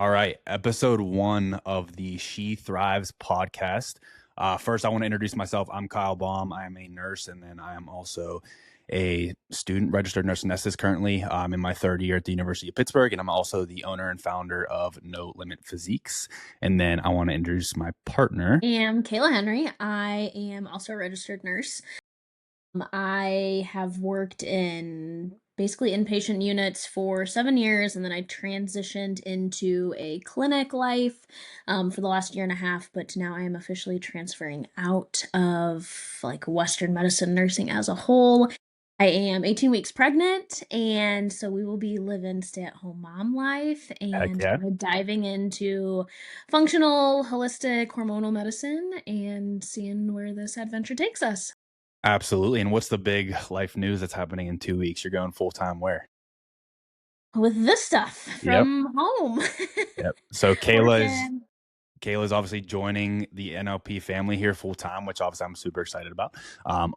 All right, episode one of the She Thrives podcast. First, I want to introduce myself. I'm Kyle Baum. I am a nurse, and then I am also a student, registered nurse anesthetist currently. I'm in my third year at the University of Pittsburgh, and I'm also the owner and founder of No Limit Physiques. And then I want to introduce my partner. I am Kayla Henry. I am also a registered nurse. I have worked in basically inpatient units for 7 years, and then I transitioned into a clinic life for the last year and a half. But now I am officially transferring out of like Western medicine nursing as a whole. I am 18 weeks pregnant, and so we will be living stay-at-home mom life Heck and yeah. kind of diving into functional, holistic, hormonal medicine and seeing where this adventure takes us. Absolutely. And what's the big life news that's happening in 2 weeks? You're going full time where? With this stuff Yep. from home. Yep. So Working. Kayla's obviously joining the NLP family here full time, which obviously I'm super excited about.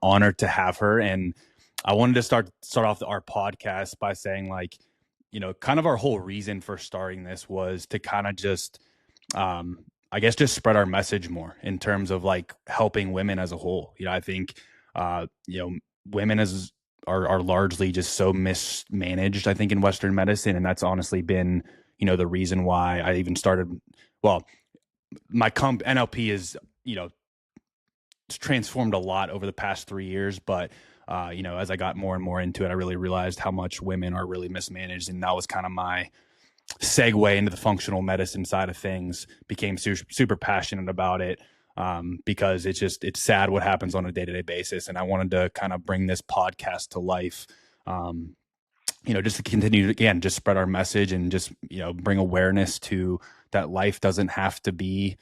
Honored to have her, and I wanted to start off our podcast by saying, like, kind of our whole reason for starting this was to kind of just, I guess, just spread our message more in terms of like helping women as a whole. I think, uh, you know, women are largely just so mismanaged, I think, in Western medicine, and that's honestly been, the reason why I even started. Well, my NLP is, it's transformed a lot over the past 3 years, but as I got more and more into it, I really realized how much women are really mismanaged, and that was kind of my segue into the functional medicine side of things. Became super passionate about it, because it's sad what happens on a day-to-day basis, and I wanted to kind of bring this podcast to life. Just to continue to, again, just spread our message and just, bring awareness to that life doesn't have to be,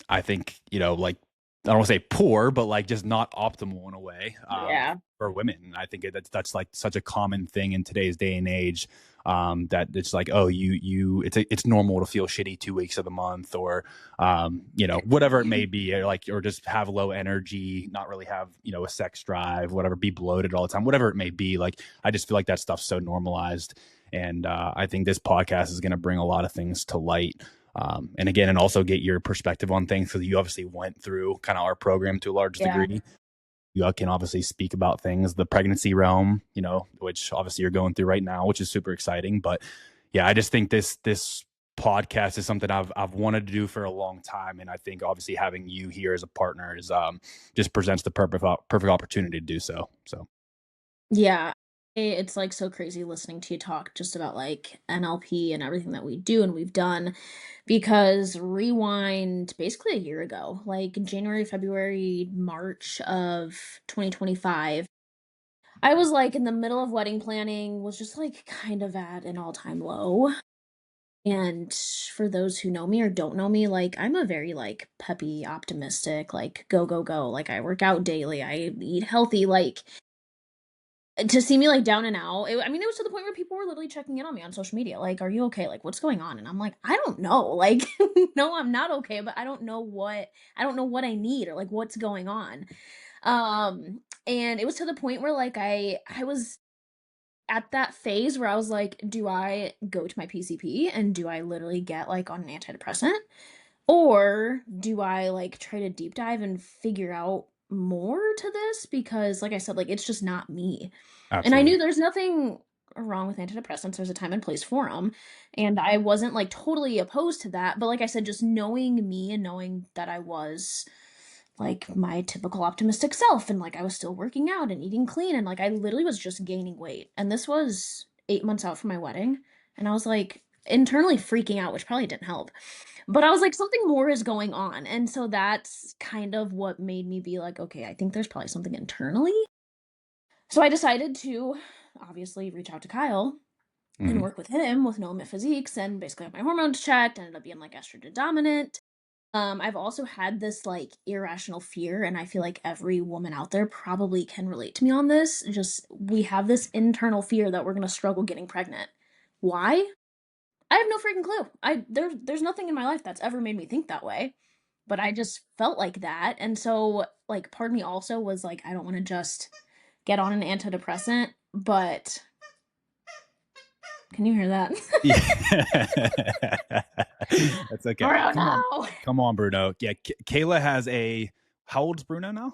I think, like, I don't want to say poor, but like just not optimal in a way, Yeah. for women. I think that's like such a common thing in today's day and age, that it's like, oh, it's normal to feel shitty 2 weeks of the month, or, whatever it may be, or just have low energy, not really have, a sex drive, whatever, be bloated all the time, whatever it may be. Like, I just feel like that stuff's so normalized. And I think this podcast is going to bring a lot of things to light, and again, and also get your perspective on things, because you obviously went through kind of our program to a large Yeah. degree. You can obviously speak about things, the pregnancy realm, which obviously you're going through right now, which is super exciting. But yeah, I just think this podcast is something I've wanted to do for a long time, and I think obviously having you here as a partner is, just presents the perfect opportunity to do so. So Yeah. It's like so crazy listening to you talk just about like NLP and everything that we do and we've done because rewind basically a year ago, like January, February, March of 2025, I was like in the middle of wedding planning, was just like kind of at an all-time low. And for those who know me or don't know me, like I'm a very like peppy, optimistic, like go, go, go. Like I work out daily, I eat healthy, like to see me like down and out. I mean, it was to the point where people were literally checking in on me on social media. Like, are you okay? Like, what's going on? And I'm like, I don't know. Like, no, I'm not okay, but I don't know what I need or like what's going on. And it was to the point where like I was at that phase where I was like, do I go to my PCP and do I literally get like on an antidepressant? Or do I like try to deep dive and figure out more to this? Because like I said, like it's just not me. And I absolutely. knew there's nothing wrong with antidepressants. There's a time and place for them. And I wasn't like totally opposed to that. But like I said, just knowing me and knowing that I was like my typical optimistic self and like I was still working out and eating clean and like I literally was just gaining weight. And this was 8 months out from my wedding. And I was like internally freaking out, which probably didn't help. But I was like, something more is going on. And so that's kind of what made me be like, okay, I think there's probably something internally. So I decided to obviously reach out to Kyle and Mhm. work with him with No Limit Physiques and basically have my hormones checked. Ended up being like estrogen dominant. I've also had this like irrational fear, and I feel like every woman out there probably can relate to me on this. Just we have this internal fear that we're gonna struggle getting pregnant. Why? I have no freaking clue. There's nothing in my life that's ever made me think that way, but I just felt like that. And so like part of me also was like I don't want to just get on an antidepressant, but Can you hear that? Yeah. That's okay. Come on. Bruno! Come on, Bruno. Yeah, Kayla has a how old's Bruno now?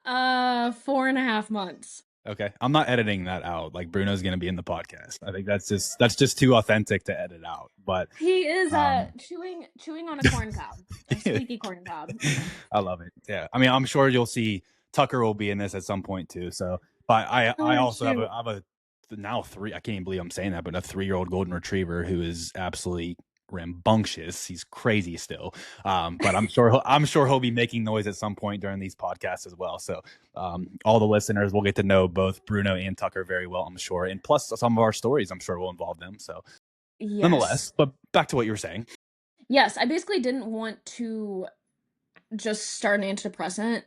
4.5 months. Okay. I'm not editing that out. Like Bruno's gonna be in the podcast. I think that's just too authentic to edit out. But He is um chewing on a corn cob, a squeaky corn cob. I love it. Yeah. I mean, I'm sure you'll see Tucker will be in this at some point too. So, but I Oh also have shoot. a now three. I can't even believe I'm saying that, but a 3-year-old golden retriever who is absolutely rambunctious. He's crazy still. But I'm sure he'll be making noise at some point during these podcasts as well. So, all the listeners will get to know both Bruno and Tucker very well, I'm sure. And plus some of our stories, I'm sure will involve them. So, Yes. nonetheless, but back to what you were saying. Yes, I basically didn't want to just start an antidepressant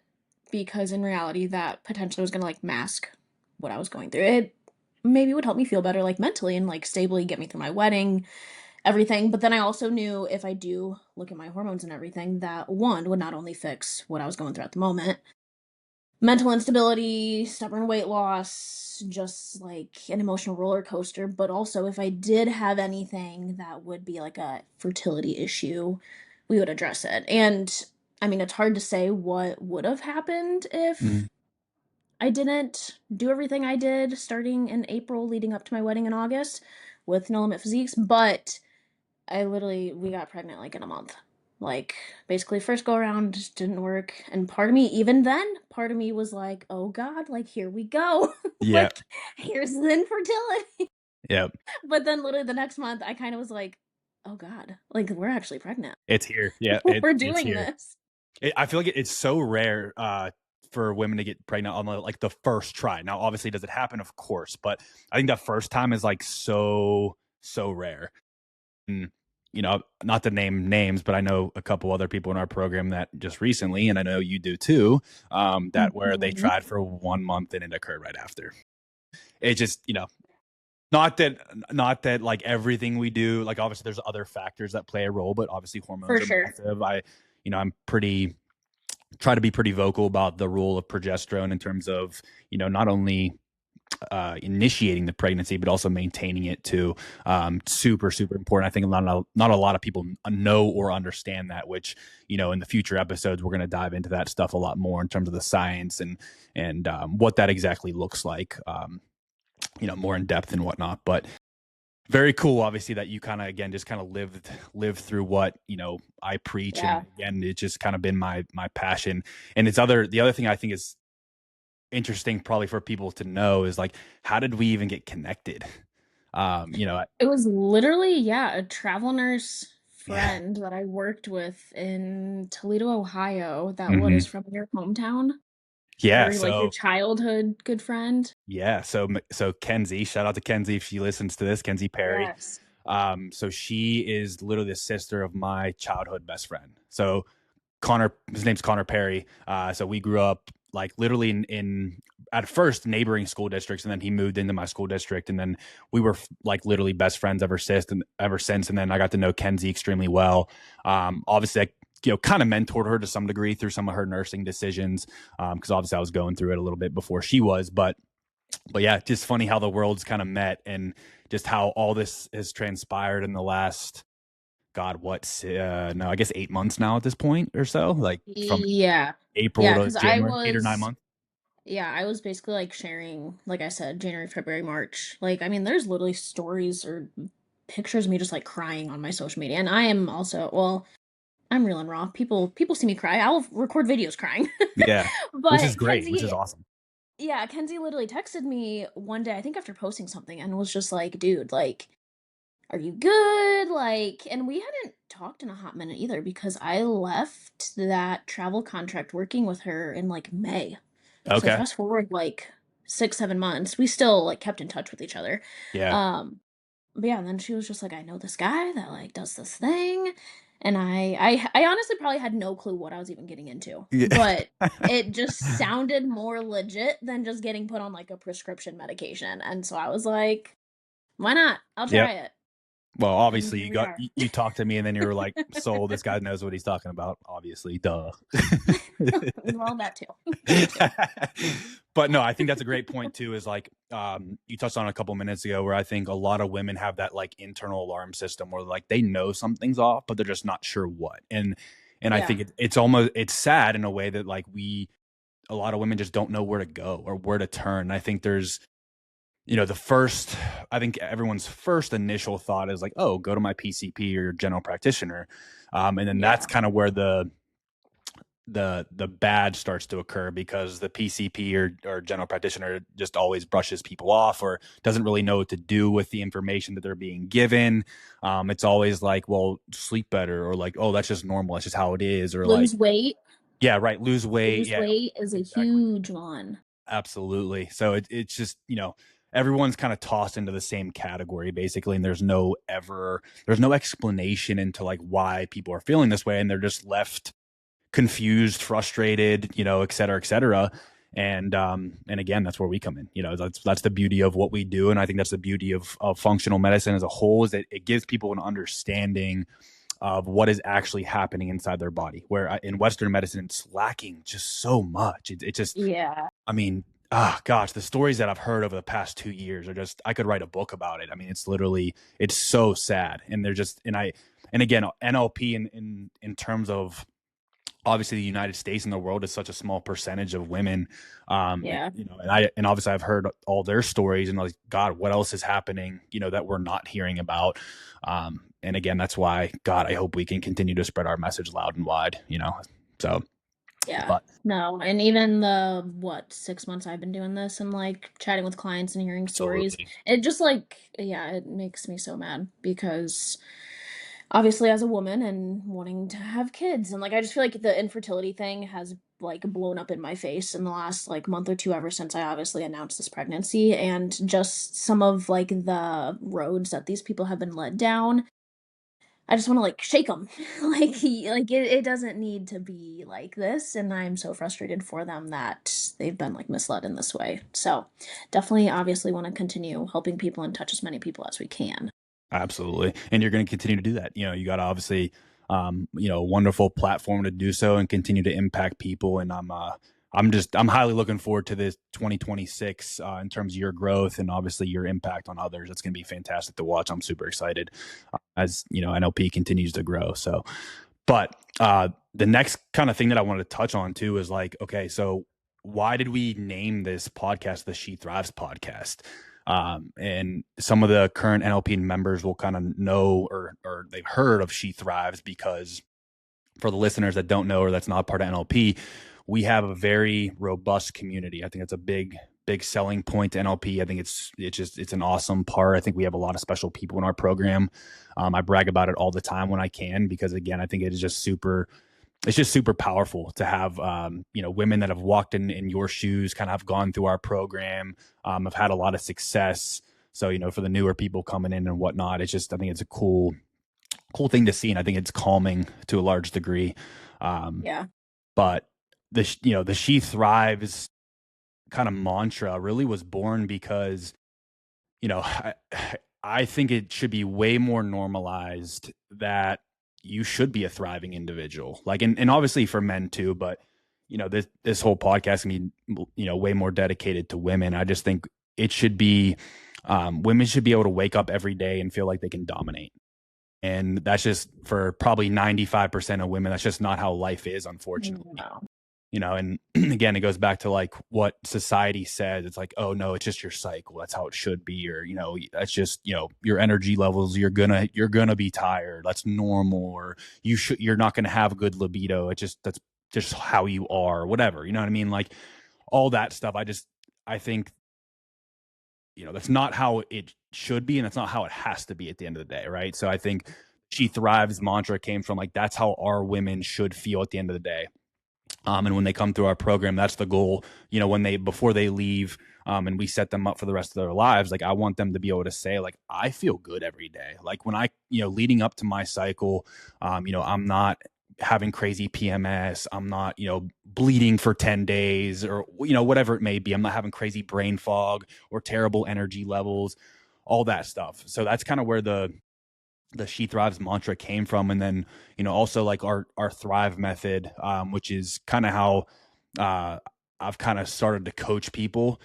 because in reality that potentially was gonna like mask what I was going through. It maybe would help me feel better like mentally and like stably get me through my wedding, everything. But then I also knew if I do look at my hormones and everything, that one would not only fix what I was going through at the moment, mental instability, stubborn weight loss, just like an emotional roller coaster, but also if I did have anything that would be like a fertility issue, we would address it. And I mean, it's hard to say what would have happened Mhm. if I didn't do everything I did starting in April leading up to my wedding in August with No Limit Physiques, but we got pregnant like in a month. Like, basically, first go around just didn't work. And part of me, even then, part of me was like, oh God, like, here we go. Yeah. Like, here's the infertility. Yeah. But then, literally, the next month, I kind of was like, oh God, like, we're actually pregnant. It's here. Yeah, We're it's doing here. this. I feel like it's so rare for women to get pregnant on like the first try. Now, obviously, does it happen? Of course, but I think that first time is like so rare. And not to name names, but I know a couple other people in our program that just recently, and I know you do too, that where they Mhm. tried for 1 month and it occurred right after. It just not that like everything we do, like obviously there's other factors that play a role, but obviously hormones For are sure. massive. I'm pretty try to be pretty vocal about the role of progesterone in terms of not only initiating the pregnancy but also maintaining it too. Super important. I think not a lot of people know or understand that, which in the future episodes we're going to dive into that stuff a lot more in terms of the science and what that exactly looks like, more in depth and whatnot. But very cool, obviously, that you kind of again just kind of lived through what I preach, and Yeah. again it's just kind of been my passion. And the other thing I think is interesting probably for people to know is like, how did we even get connected? It was literally, yeah, a travel nurse Yeah. friend that I worked with in Toledo, Ohio, that Hmm. was from your hometown. Yeah. Or like your So childhood good friend. yeah. So Kenzie, shout out to Kenzie if she listens to this. Kenzie Perry. Yes. So she is literally the sister of my childhood best friend. So Connor, his name's Connor Perry. So we grew up like literally in at first neighboring school districts, and then he moved into my school district, and then we were like literally best friends ever since. And then I got to know Kenzie extremely well. Obviously, I kind of mentored her to some degree through some of her nursing decisions, because obviously I was going through it a little bit before she was, but yeah, just funny how the worlds kind of met and just how all this has transpired in the last God, no, I guess 8 months now at this point or so, like from Yeah. April Yeah, to because I January, 8 or 9 was months. yeah, I was basically like sharing, like I said, January, February, March. Like, I mean, there's literally stories or pictures of me just like crying on my social media. And I am also, well, I'm real and raw. People see me cry. I'll record videos crying. Yeah, which is But great, which is Kenzie, awesome. yeah, Kenzie literally texted me one day, I think after posting something, and was just like, dude, like, are you good? Like, and we hadn't talked in a hot minute either because I left that travel contract working with her in like May. So Okay, fast forward like 6, 7 months, we still like kept in touch with each other. yeah, Um, but yeah, and then she was just like, I know this guy that like does this thing. And I honestly probably had no clue what I was even getting into. yeah, But it just sounded more legit than just getting put on like a prescription medication. And so I was like, why not? I'll yep. try it. Well, And obviously here we are. you talked to me and then you were like, so this guy knows what he's talking about. Obviously, duh. Well, that too. That too. But no, I think that's a great point too. Is like you touched on a couple minutes ago, where I think a lot of women have that like internal alarm system where like they know something's off, but they're just not sure what. And I Yeah. think it's almost it's sad in a way that like we a lot of women just don't know where to go or where to turn. And I think there's the first I think everyone's first initial thought is like, oh, go to my PCP or your general practitioner, and then that's Yeah. kind of where the bad starts to occur because the PCP or general practitioner just always brushes people off or doesn't really know what to do with the information that they're being given. It's always like, well, sleep better, or like, oh, that's just normal, that's just how it is, or like, Lose weight. yeah, right, lose weight, Lose yeah, weight is a exactly, huge one. absolutely. So it's just everyone's kind of tossed into the same category basically, and there's no explanation into like why people are feeling this way, and they're just left confused, frustrated, et cetera, et cetera. And again, that's where we come in. That's the beauty of what we do. And I think that's the beauty of functional medicine as a whole, is that it gives people an understanding of what is actually happening inside their body, where in Western medicine, it's lacking just so much. It just, Yeah. I mean, ah, gosh, the stories that I've heard over the past 2 years are just, I could write a book about it. I mean, it's so sad. And they're just, and again, NLP in terms of, obviously the United States and the world is such a small percentage of women. Yeah. And obviously I've heard all their stories and like, God, what else is happening, that we're not hearing about. And again, that's why, God, I hope we can continue to spread our message loud and wide. So, Yeah. but No, and even the what, 6 months I've been doing this and, like, chatting with clients and hearing stories, absolutely. it just, like yeah, it makes me so mad because obviously as a woman and wanting to have kids and, like, I just feel like the infertility thing has, like, blown up in my face in the last, like, month or 2 ever since I obviously announced this pregnancy, and just some of, like, the roads that these people have been led down, I just wanna, like, shake 'em. It doesn't need to be like this, and I'm so frustrated for them that they've been, like, misled in this way. So, definitely obviously wanna continue helping people and touch as many people as we can. Absolutely. And you're going to continue to do that. You got to obviously, a wonderful platform to do so and continue to impact people. And I'm highly looking forward to this 2026 in terms of your growth and obviously your impact on others. It's going to be fantastic to watch. I'm super excited as, NLP continues to grow. So, but the next kind of thing that I wanted to touch on too is like, okay, so why did we name this podcast the She Thrives podcast? And some of the current NLP members will kind of know or they've heard of She Thrives because for the listeners that don't know or that's not part of NLP, we have a very robust community. I think that's a big selling point to NLP. I think it's an awesome part. I think we have a lot of special people in our program. I brag about it all the time when I can because again, I think it is just super it's just super powerful to have women that have walked in your shoes, kind of have gone through our program, have had a lot of success. So for the newer people coming in and whatnot, I think it's a cool thing to see, and I think it's calming to a large degree. um, Yeah. but the She Thrives kind of mantra really was born because you know, I, I think it should be way more normalized that you should be a thriving individual. Like, and obviously for men too, but this whole podcast can be, way more dedicated to women. I just think it should be, women should be able to wake up every day and feel like they can dominate. And that's just for probably 95% of women. That's just not how life is, unfortunately. No. And again, it goes back to like what society says. It's like, oh no, it's just your cycle, that's how it should be, or that's just your energy levels, you're gonna be tired, that's normal, or you're not gonna have good libido, that's just how you are, whatever, you know what I mean, like all that stuff. I think that's not how it should be, and that's not how it has to be at the end of the day, right? So I think She Thrives mantra came from like, that's how our women should feel at the end of the day. And when they come through our program, that's the goal. Before they leave, and we set them up for the rest of their lives, like I want them to be able to say, like, I feel good every day. Like when leading up to my cycle, I'm not having crazy PMS. I'm not, bleeding for 10 days or, whatever it may be. I'm not having crazy brain fog or terrible energy levels, all that stuff. So that's kind of where the She Thrives mantra came from. And then, also like our Thrive method, which is kind of how uh, I've kind of started to coach people.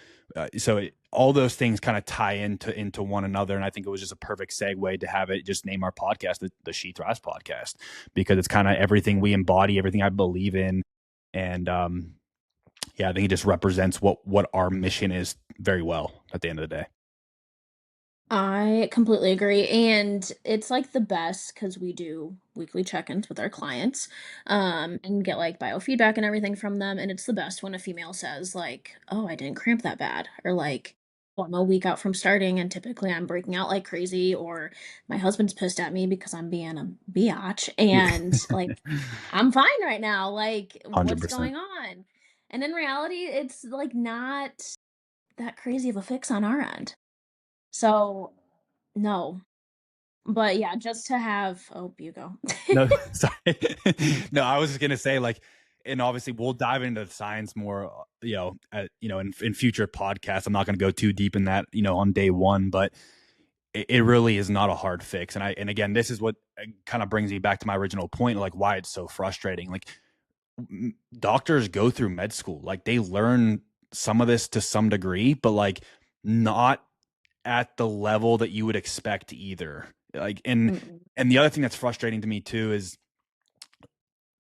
All those things kind of tie into one another. And I think it was just a perfect segue to have it just name our podcast the She Thrives podcast, because it's kind of everything we embody, everything I believe in. And yeah, I think it just represents what our mission is very well at the end of the day. I completely agree, and it's, like, the best because we do weekly check-ins with our clients, and get, like, biofeedback and everything from them, and it's the best when a female says, like, "Oh, I didn't cramp that bad," or, like, "Well, I'm a week out from starting, and typically I'm breaking out like crazy," or, "My husband's pissed at me because I'm being a biatch, Yeah. and, like, I'm fine right now, like, what's 100%. going on?" And in reality, it's, like, not that crazy of a fix on our end. So no, but yeah, just to have oh, you go. No, sorry. No, I was just gonna say, like, and obviously we'll dive into the science more, in future podcasts. I'm not gonna go too deep in that, on day one, but it really is not a hard fix. And again, this is what kind of brings me back to my original point, like why it's so frustrating. Like, doctors go through med school, like they learn some of this to some degree, but like not at the level that you would expect either. Like, Mm-mm. and the other thing that's frustrating to me too is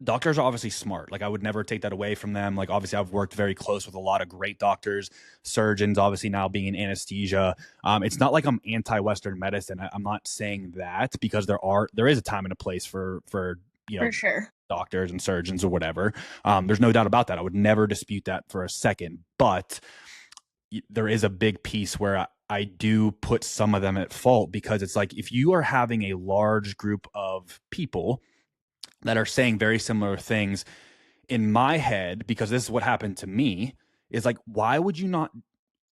doctors are obviously smart. Like, I would never take that away from them. Like, obviously I've worked very close with a lot of great doctors, surgeons, obviously now being in anesthesia. It's not like I'm anti-Western medicine. I'm not saying that, because there is a time and a place for, For sure. doctors and surgeons or whatever. There's no doubt about that. I would never dispute that for a second, but there is a big piece where I do put some of them at fault, because it's like, if you are having a large group of people that are saying very similar things, in my head, because this is what happened to me, is like, why would you not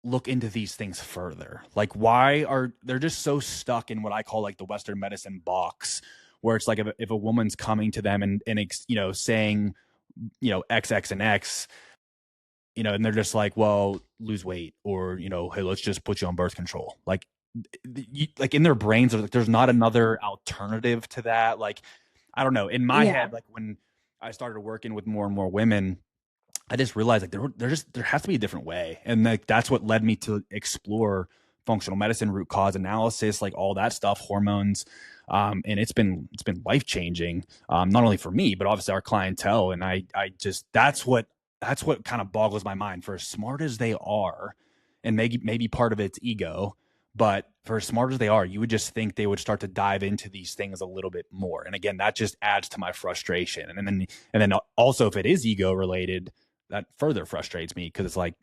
look into these things further? Like, why are they're just so stuck in what I call like the Western medicine box, where it's like, if a woman's coming to them and saying, X, X, and X, and they're just like, well, lose weight, or, hey, let's just put you on birth control. Like in their brains, there's not another alternative to that. Like, I don't know. In my Yeah. head, like when I started working with more and more women, I just realized like there has to be a different way, and like that's what led me to explore functional medicine, root cause analysis, like all that stuff, hormones, and it's been life changing, not only for me but obviously our clientele. And I just that's what kind of boggles my mind. For as smart as they are, and maybe part of it's ego, but for as smart as they are, you would just think they would start to dive into these things a little bit more. And again, that just adds to my frustration. And then also, if it is ego related, that further frustrates me, because it's like,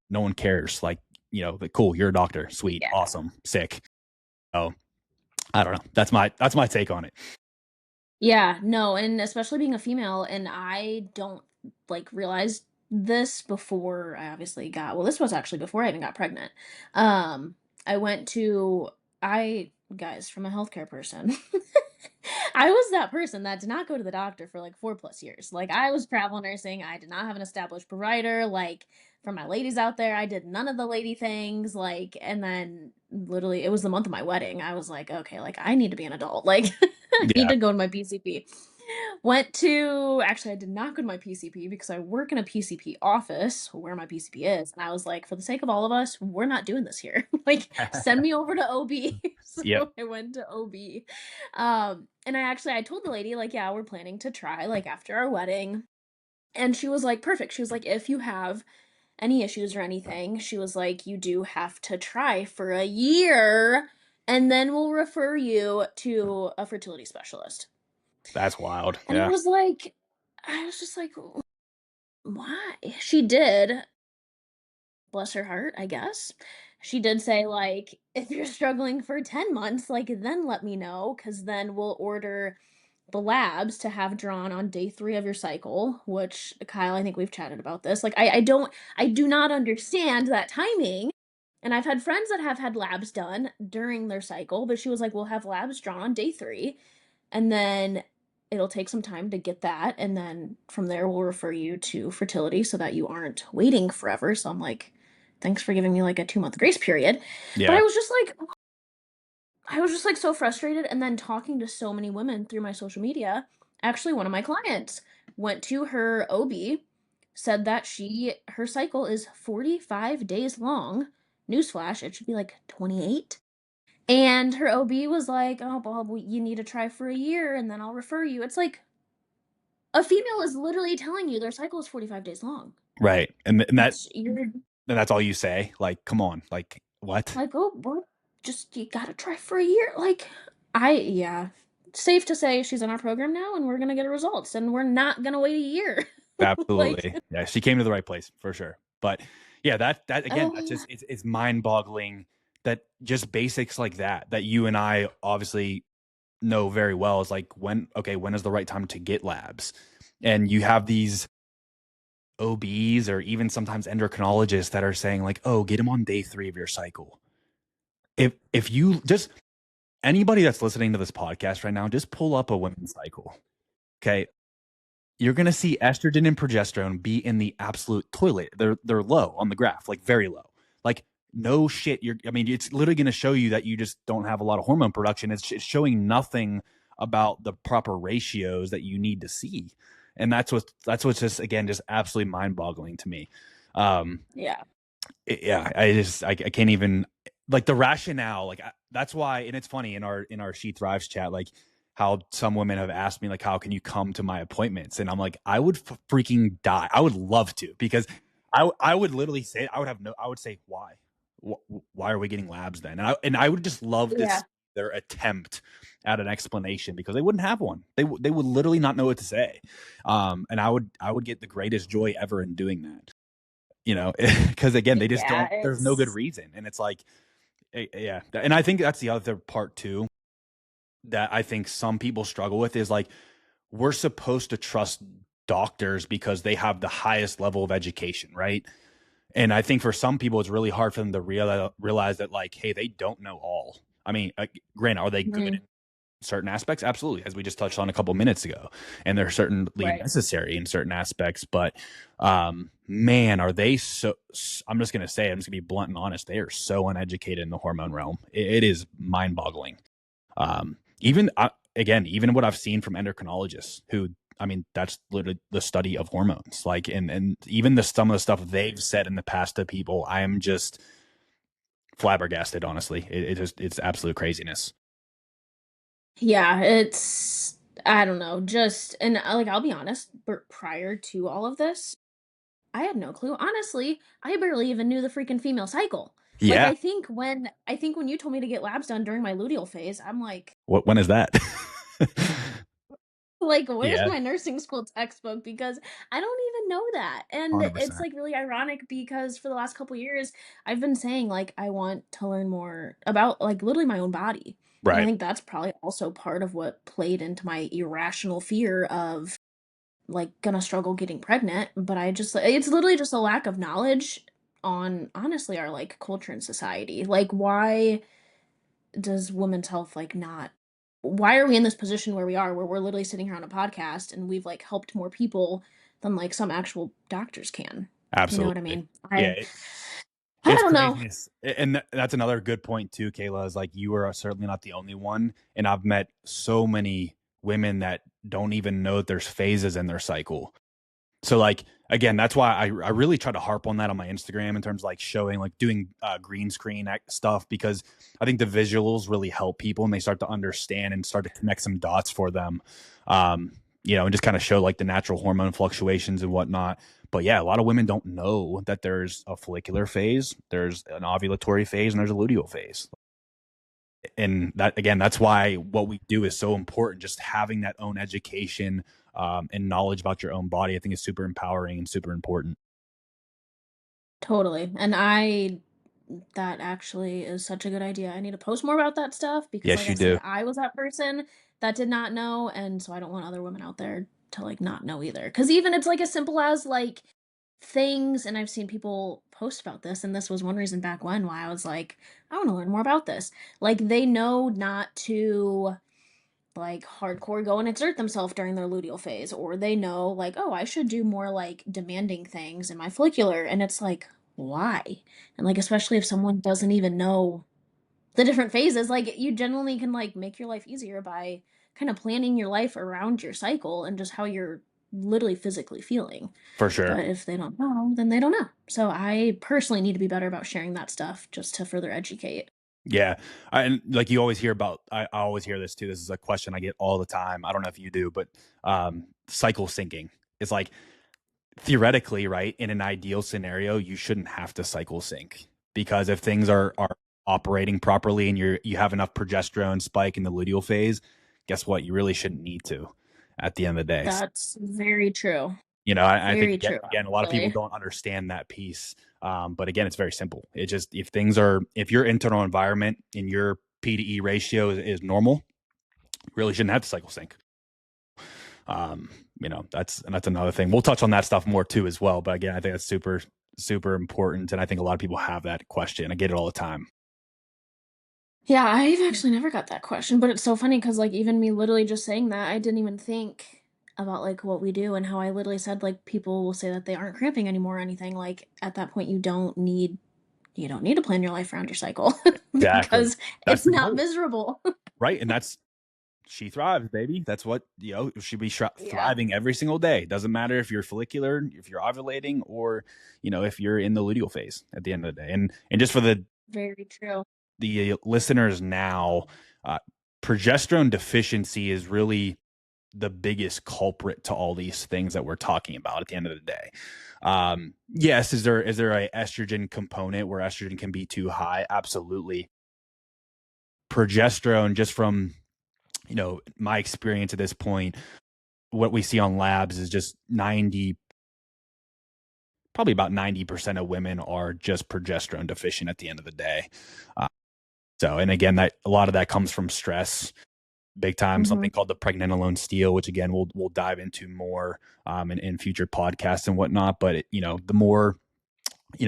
no one cares. Like, like, cool, you're a doctor, sweet, Yeah. awesome, sick. Oh, I don't know. That's my take on it. Yeah, no, and especially being a female, and I don't, like, realize this before I obviously got well, this was actually before I even got pregnant. Um, I went to I guys, from a healthcare person, I was that person that did not go to the doctor for, like, 4 plus years. Like, I was travel nursing, I did not have an established provider, like, for my ladies out there, I did none of the lady things, like, and then literally it was the month of my wedding, I was like, "Okay, like, I need to be an adult, like, I need Yeah. to go to my PCP." Went to actually, I did not go to my PCP because I work in a PCP office where my PCP is, and I was like, "For the sake of all of us, we're not doing this here. Like, send me over to OB." So Yep. I went to OB. And I told the lady, like, "Yeah, we're planning to try, like, after our wedding." And she was like, "Perfect." She was like, "If you have any issues or anything," she was like, "you do have to try for a year, and then we'll refer you to a fertility specialist." That's wild. And Yeah. I was just like, why? She did, bless her heart, I guess. She did say, like, if you're struggling for 10 months, like, then let me know, because then we'll order the labs to have drawn on day 3 of your cycle, which, Kyle, I think we've chatted about this. Like, I do not understand that timing. And I've had friends that have had labs done during their cycle, but she was like, we'll have labs drawn on day 3, and then it'll take some time to get that. And then from there, we'll refer you to fertility so that you aren't waiting forever. So I'm like, thanks for giving me like a 2-month grace period. But I Yeah. was just like, I was just, like, so frustrated, and then talking to so many women through my social media. Actually, one of my clients went to her OB, said that her cycle is 45 days long. Newsflash, it should be, like, 28. And her OB was like, "Oh, Bob, you need to try for a year, and then I'll refer you." It's like, a female is literally telling you their cycle is 45 days long. Right. And that You're and that's all you say. Like, come on. Like, what? like, "Oh, what? Just you gotta try for a year." Like, yeah. Safe to say she's in our program now, and we're gonna get her results, and we're not gonna wait a year. Like, Absolutely. Yeah, she came to the right place for sure. But yeah, that again, that's oh, just it's mind-boggling that just basics like that you and I obviously know very well is like when is the right time to get labs? And you have these OBs or even sometimes endocrinologists that are saying like, "Oh, get them on day 3 of your cycle." If you just anybody that's listening to this podcast right now, just pull up a women's cycle. Okay? You're going to see estrogen and progesterone be in the absolute toilet. They're low on the graph, like very low. Like no shit. I mean, it's literally going to show you that you just don't have a lot of hormone production. It's showing nothing about the proper ratios that you need to see, and that's what's just again just absolutely mind boggling to me. Um, yeah. yeah, I can't even like the rationale. Like that's why, and it's funny in our She Thrives chat, like how some women have asked me like, how can you come to my appointments? And I'm like, I would freaking die. I would love to because I would literally say I would say why why are we getting labs then? And I would just love to Yeah. see their attempt at an explanation because they wouldn't have one. They would literally not know what to say. And I would get the greatest joy ever in doing that, you know, because again, they just Yeah, don't, there's no good it's reason. And it's like, yeah. And I think that's the other part too, that I think some people struggle with is like, we're supposed to trust doctors because they have the highest level of education, right? And I think for some people, it's really hard for them to realize that, like, hey, they don't know all. I mean, granted, are they good mhm, in certain aspects? Absolutely, as we just touched on a couple minutes ago, and they're certainly right. necessary in certain aspects. But man, are they so? I'm just gonna say, I'm just gonna be blunt and honest. They are so uneducated in the hormone realm. It is mind-boggling. Even again, even what I've seen from endocrinologists who, I mean, that's literally the study of hormones. Like, and even some of the stuff they've said in the past to people, I am just flabbergasted. Honestly, it's absolute craziness. Yeah, it's I don't know, just and, like, I'll be honest, prior to all of this, I had no clue. Honestly, I barely even knew the freaking female cycle. Like, Yeah. I think when you told me to get labs done during my luteal phase, I'm like, When is that? Where's Yeah, my nursing school textbook? Because I don't even know that. And 100%. it's like really ironic because for the last couple years, I've been saying like I want to learn more about like literally my own body. And I Right. think that's probably also part of what played into my irrational fear of like gonna struggle getting pregnant. But it's literally just a lack of knowledge on honestly our like culture and society. Like why does women's health like not why are we in this position where we are where we're literally sitting here on a podcast and we've like helped more people than like some actual doctors can, you know what I Absolutely. mean? Yeah. I It's don't know. craziness. And that's another good point too, Kayla, is like you are certainly not the only one. And I've met so many women that don't even know that there's phases in their cycle. So like again, that's why I really try to harp on that on my Instagram in terms of like showing like doing green screen stuff because I think the visuals really help people and they start to understand and start to connect some dots for them. Um, and just kind of show like the natural hormone fluctuations and whatnot. But yeah, a lot of women don't know that there's a follicular phase, there's an ovulatory phase, and there's a luteal phase. And that again, that's why what we do is so important. Just having that own education and knowledge about your own body, I think is super empowering and super important. Totally. And that actually is such a good idea. I need to post more about that stuff because Yes, like I you do. said, I was that person that did not know and so I don't want other women out there to like not know either. Cuz even it's like as simple as like things and I've seen people post about this and this was one reason back when why I was like I want to learn more about this. Like they know not to like hardcore go and exert themselves during their luteal phase or they know like oh I should do more like demanding things in my follicular and it's like why and like especially if someone doesn't even know the different phases, like, you genuinely can, like, make your life easier by kinda planning your life around your cycle and just how you're literally physically feeling. For sure. But if they don't know, then they don't know. So I personally need to be better about sharing that stuff just to further educate. Yeah, and like you always hear about, I always hear this too. This is a question I get all the time. I don't know if you do, but cycle syncing is like theoretically, right? In an ideal scenario, you shouldn't have to cycle sync because if things are operating properly and you have enough progesterone spike in the luteal phase, guess what? You really shouldn't need to at the end of the day. That's very true. You know, I think Very true, again, a lot of people actually. don't understand that piece. But again, it's very simple. It just if your internal environment and your P to E ratio is normal, you really shouldn't have to cycle sync. Um, that's another thing. We'll touch on that stuff more too as well. But again, I think that's super important, and I think a lot of people have that question. I get it all the time. Yeah, I've actually never got that question, but it's so funny because, like, even me literally just saying that, I didn't even think about, like, what we do and how I literally said, like, people will say that they aren't cramping anymore or anything. Like, at that point, you don't need to plan your life around your cycle Exactly. because That's it's the not goal, miserable. right? And that's she thrives, baby. That's what should be Yeah, thriving every single day. Doesn't matter if you're follicular, if you're ovulating, or if you're in the luteal phase at the end of the day. And just for very true. the listeners now, uh, progesterone deficiency is really the biggest culprit to all these things that we're talking about at the end of the day. Yes, is there a estrogen component where estrogen can be too high? Absolutely. Progesterone, just from my experience at this point, what we see on labs is just probably about 90% of women are just progesterone deficient at the end of the day. Uh, and again, that a lot of that comes from stress, big time. Mhm. Something called the pregnenolone steal, which again we'll dive into more in future podcasts and whatnot. But the more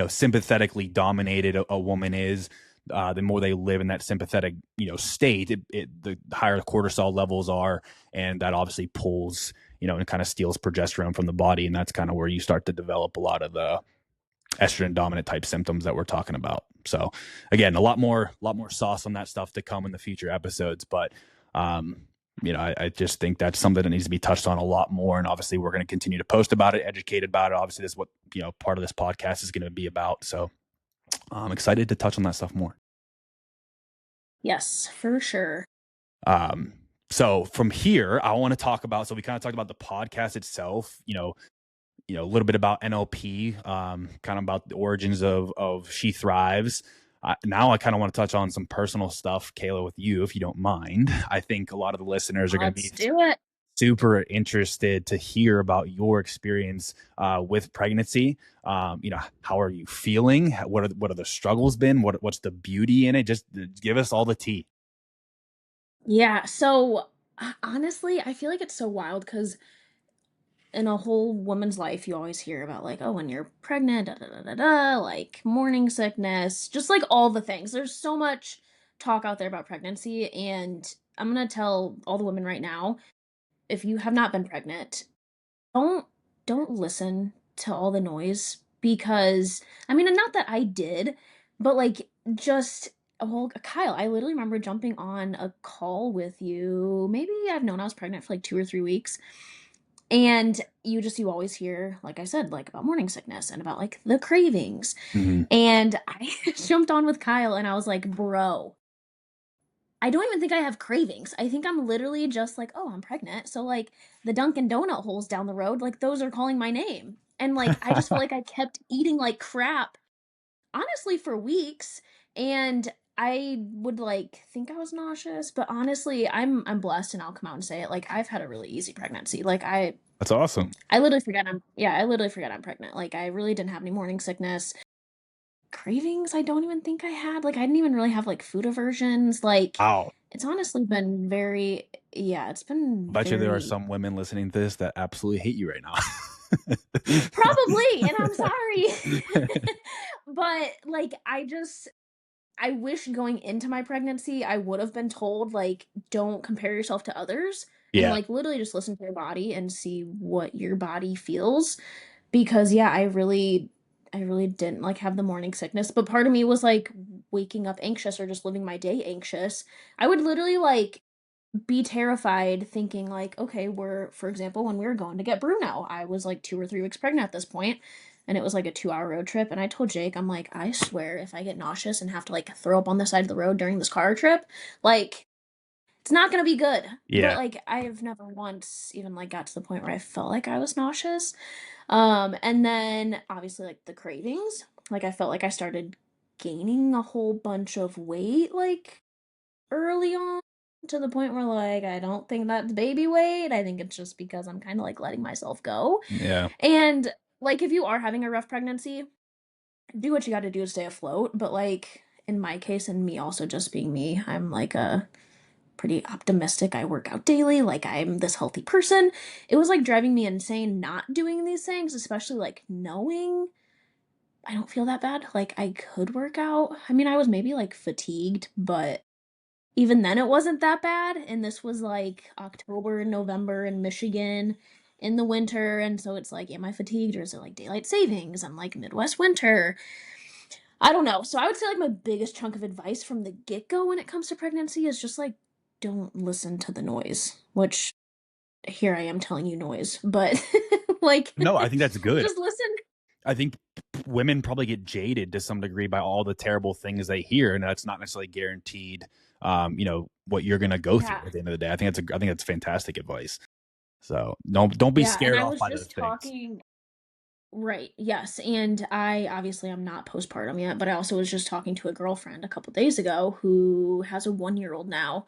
sympathetically dominated a woman is, the more they live in that sympathetic state, the higher the cortisol levels are, and that obviously pulls and kind of steals progesterone from the body, and that's kind of where you start to develop a lot of the estrogen dominant type symptoms that we're talking about. So again, a lot more sauce on that stuff to come in the future episodes, but um, I just think that's something that needs to be touched on a lot more. And obviously we're going to continue to post about it, educate about it. Obviously this is what, part of this podcast is going to be about. So I'm excited to touch on that stuff more. Yes, for sure. Um, so from here, I want to talk about, so we kind of talked about the podcast itself, a little bit about NLP, kind of about the origins of She Thrives. Now I kind of want to touch on some personal stuff, Kahla, with you, if you don't mind. I think a lot of the listeners are going to Let's be do it. super interested to hear about your experience with pregnancy. How are you feeling? What are the struggles been? What's the beauty in it? Just give us all the tea. Yeah, so, honestly, I feel like it's so wild because in a whole woman's life, you always hear about, like, oh, when you're pregnant, da da da da da, like morning sickness, just like all the things. There's so much talk out there about pregnancy. And I'm going to tell all the women right now, if you have not been pregnant, don't don't listen to all the noise because I mean, and not that I did, but like just well, Kyle, I literally remember jumping on a call with you. Maybe I've known I was pregnant for like 2 or 3 weeks. And you always hear, like I said, like about morning sickness and about like the cravings. Mm-hmm. And I jumped on with Kyle and I was like, bro, I don't even think I have cravings. I think I'm literally just like, oh, I'm pregnant. So like the Dunkin' Donut holes down the road, like those are calling my name. And like I just felt like I kept eating like crap, honestly, for weeks. And I would like think I was nauseous, but honestly, I'm blessed and I'll come out and say it. Like I've had a really easy pregnancy. Like That's awesome. I literally forget I literally forget I'm pregnant. Like I really didn't have any morning sickness. Cravings, I don't even think I had. Like I didn't even really have like food aversions. Like Wow. it's honestly been very yeah, it's I been bet you there are very some women listening to this that absolutely hate you right now. probably, and I'm sorry. But like I wish going into my pregnancy I would have been told like don't compare yourself to others and Yeah. like literally just listen to your body and see what your body feels because yeah, I really didn't like have the morning sickness, but part of me was like waking up anxious or just living my day anxious, I would literally like be terrified thinking like, okay, we're for example, when we were going to get Bruno, I was like 2 or 3 weeks pregnant at this point, and it was like a 2 hour road trip. And I told Jake, I'm like, I swear if I get nauseous and have to like throw up on the side of the road during this car trip, like it's not gonna be good. But Yeah. like I've never once even like got to the point where I felt like I was nauseous. And then obviously like the cravings, like I felt like I started gaining a whole bunch of weight like early on, to the point where like I don't think that's baby weight. I think it's just because I'm kind of like letting myself go. Yeah. And like if you are having a rough pregnancy, do what you got to do to stay afloat. But like in my case, and me also just being me, I'm like a pretty optimistic. I work out daily, like I'm this healthy person. It was like driving me insane not doing these things, especially like knowing I don't feel that bad. Like I could work out. I mean, I was maybe like fatigued, but even then it wasn't that bad. And this was like October and November in Michigan in the winter. And so it's like, am I fatigued or is it like daylight savings and like Midwest winter? I don't know. So I would say like my biggest chunk of advice from the get go when it comes to pregnancy is just like, don't listen to the noise, which here I am telling you noise, but like, No, I think that's good. just listen. I think women probably get jaded to some degree by all the terrible things they hear, and that's not necessarily guaranteed. What you're going to go through Yeah. at the end of the day. I think that's fantastic advice. So don't be Yeah. And scared I off was by those just things. talking. Right. Yes. And I obviously I'm not postpartum yet, but I also was just talking to a girlfriend a couple days ago who has a 1 year old now.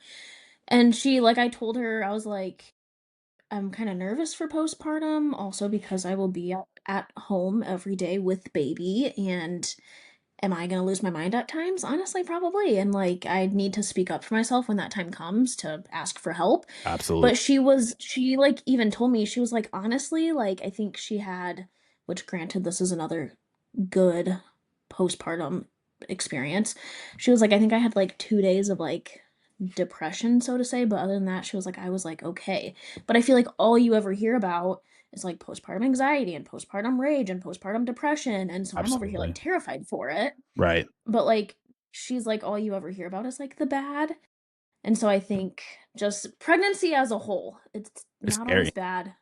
And she, like, I told her, I was like, I'm kind of nervous for postpartum, also because I will be at home every day with baby. And am I going to lose my mind at times? Honestly, probably. And like, I need to speak up for myself when that time comes to ask for help. Absolutely. But she like even told me, she was like, honestly, like, I think she had, which granted, this is another good postpartum experience. She was like, I think I had like 2 days of like depression, so to say, but other than that, she was like, I was like, okay. But I feel like all you ever hear about is like postpartum anxiety and postpartum rage and postpartum depression. And so I'm over here like Absolutely. terrified for it. Right. But like, she's like, all you ever hear about is like the bad. And so I think just pregnancy as a whole, it's It's not always scary. bad.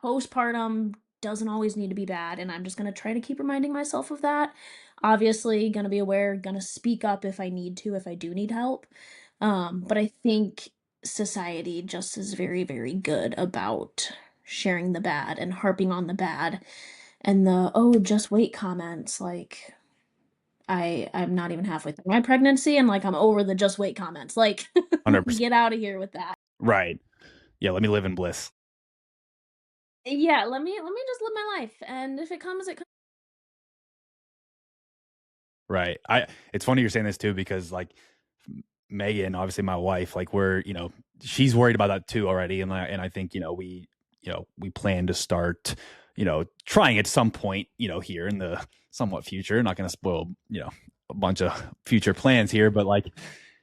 Postpartum doesn't always need to be bad, and I'm just going to try to keep reminding myself of that. Obviously, going to be aware, going to speak up if I need to, if I do need help. But I think society just is very, very good about sharing the bad and harping on the bad and the oh just wait comments. Like I'm not even halfway through my pregnancy and like I'm over the just wait comments. Like 100%. get out of here with that. Right. Yeah, let me live in bliss. Yeah, let me just live my life, and if it comes, it comes. Right. I It's funny you're saying this too because like Megan, obviously my wife, like she's worried about that too already, and I think we plan to start trying at some point here in the somewhat future. Not going to spoil a bunch of future plans here, but like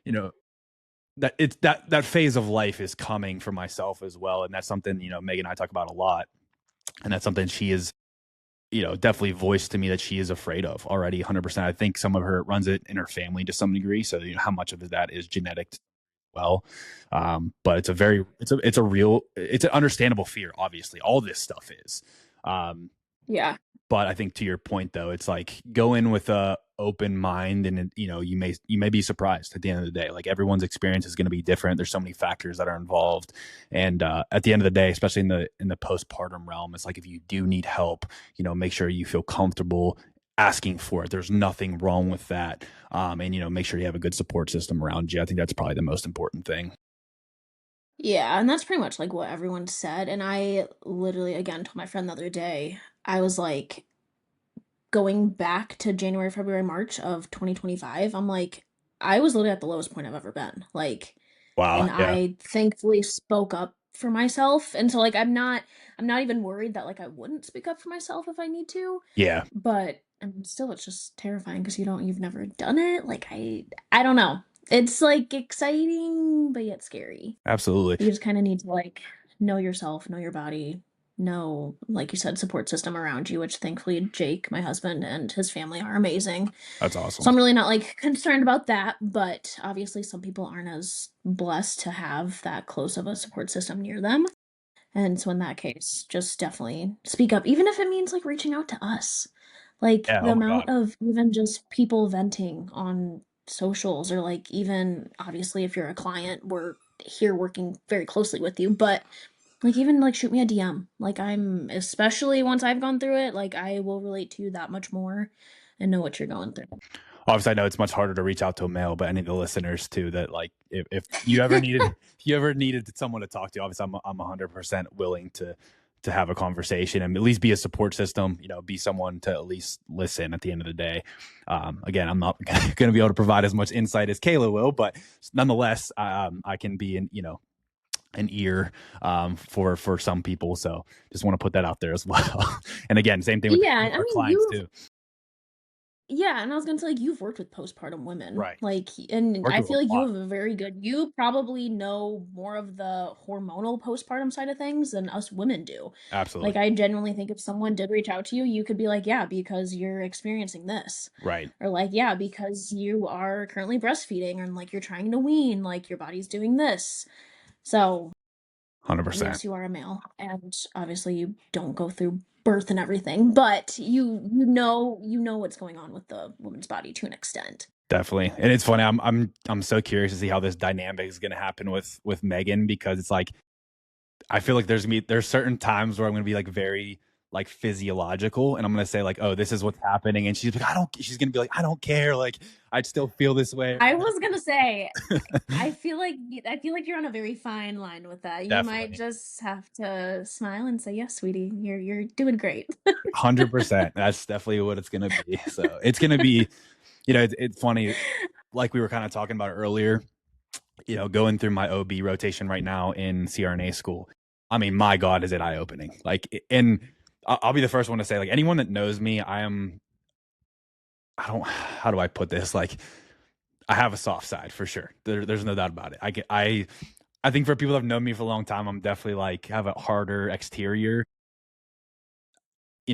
you know that phase of life is coming for myself as well, and that's something Megan and I talk about a lot, and that's something she is definitely voiced to me that she is afraid of already 100%. I think some of her runs it in her family to some degree. So, how much of that is genetic? Well, but it's an understandable fear. Obviously, all this stuff is. Um, Yeah. but I think to your point though, it's like go in with a open mind, and you may be surprised at the end of the day. Like everyone's experience is going to be different. There's so many factors that are involved, and at the end of the day, especially in the postpartum realm, it's like if you do need help, make sure you feel comfortable asking for it. There's nothing wrong with that, and make sure you have a good support system around you. I think that's probably the most important thing. Yeah, and that's pretty much like what everyone said. And I literally, again, told my friend the other day, I was like, going back to January, February, March of 2025, I'm like, I was literally at the lowest point I've ever been. Like, Wow. and Yeah. I thankfully spoke up for myself. And so like I'm not even worried that like I wouldn't speak up for myself if I need to. Yeah. But still it's just terrifying because you've never done it. Like I don't know. It's like exciting but yet scary. Absolutely. You just kind of need to like know yourself, know your body. no, like you said, support system around you, which thankfully Jake, my husband, and his family are amazing. That's So awesome. I'm really not like concerned about that, but obviously some people aren't as blessed to have that close of a support system near them. And so in that case, just definitely speak up, even if it means like reaching out to us. Like Yeah. the Oh my amount God. of even just people venting on socials, or like even obviously if you're a client, we're here working very closely with you, but like even like shoot me a DM. Like I'm especially once I've gone through it, like I will relate to you that much more and know what you're going through. Obviously, I know it's much harder to reach out to a male, but any of the listeners too that like if you ever needed if you ever needed someone to talk to, obviously I'm 100% willing to have a conversation and at least be a support system. You know, be someone to at least listen at the end of the day. Again, I'm not going to be able to provide as much insight as Kahla will, but nonetheless, I can be an ear for some people. So just want to put that out there as well. And again, same thing with Yeah, I our mean, clients too. yeah, and I was gonna say, like, you've worked with postpartum women, Right. like, and Worked I with feel like a you lot. have a very good you probably know more of the hormonal postpartum side of things than us women do. Like, Absolutely. I genuinely think if someone did reach out to you, you could be like, "Yeah, because you're experiencing this." Right. Or like, "Yeah, because you are currently breastfeeding and, like, you're trying to wean, like, your body's doing this." So, 100%. yes, you are a male, and obviously you don't go through birth and everything, but you know what's going on with the woman's body to an extent. Definitely. And it's funny. I'm so curious to see how this dynamic is going to happen with Megan because it's like I feel like there's certain times where I'm going to be like very like physiological and I'm going to say like, "Oh, this is what's happening." And she's going to be like, "I don't care. Like I still feel this way." I was gonna say, I feel like you're on a very fine line with that. You might Definitely. just have to smile and say, "Yes, sweetie, you're doing great." 100%. That's definitely what it's going to be. So, it's going to be, it's funny like we were kind of talking about earlier, going through my OB rotation right now in CRNA school. I mean, my God, is it eye opening? Like, and I'll be the first one to say, like, anyone that knows me, how do I put this? Like, I have a soft side for sure. There's no doubt about it. I think for people that have known me for a long time, I'm definitely like have a harder exterior.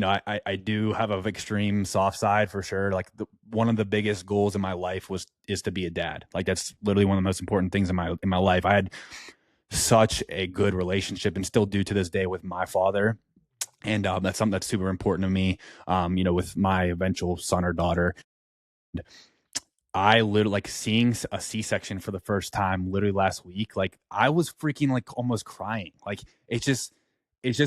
I do have an extreme soft side for sure. Like one of the biggest goals in my life is to be a dad. Like that's literally one of the most important things in my life. I had such a good relationship and still do to this day with my father. And that's something that's super important to me, with my eventual son or daughter. I literally like seeing a C-section for the first time literally last week. Like I was freaking like almost crying. Like it's just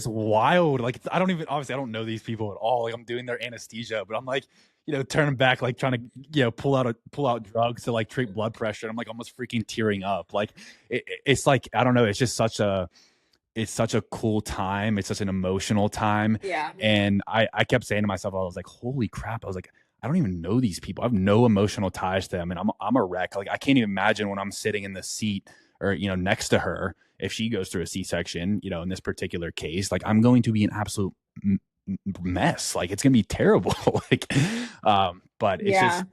wild. Like I don't even obviously I don't know these people at all. Like I'm doing their anesthesia, but I'm like, turning back, like trying to, pull out drugs to like treat blood pressure. I'm like almost freaking tearing up. Like it's like I don't know. It's such a cool time. It's such an emotional time. Yeah. And I kept saying to myself, I was like, holy crap. I was like, I don't even know these people. I have no emotional ties to them. And I'm a wreck. Like I can't even imagine when I'm sitting in the seat or, next to her, if she goes through a C-section, in this particular case, like I'm going to be an absolute mess. Like it's going to be terrible. But Yeah.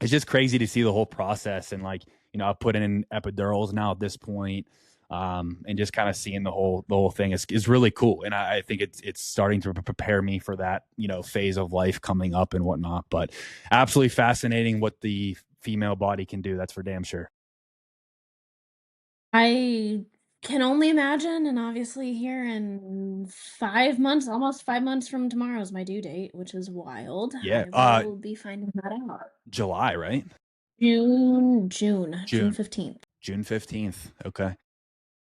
it's just crazy to see the whole process and like I've put in epidurals now at this point, and just kind of seeing the whole thing is really cool, and I think it's starting to prepare me for that phase of life coming up and whatnot. But absolutely fascinating what the female body can do. That's for damn sure. I can only imagine, and obviously here in 5 months, almost 5 months from tomorrow is my due date, which is wild. Yeah. I will be finding that out. July, right? June June. 15th. June 15th. Okay.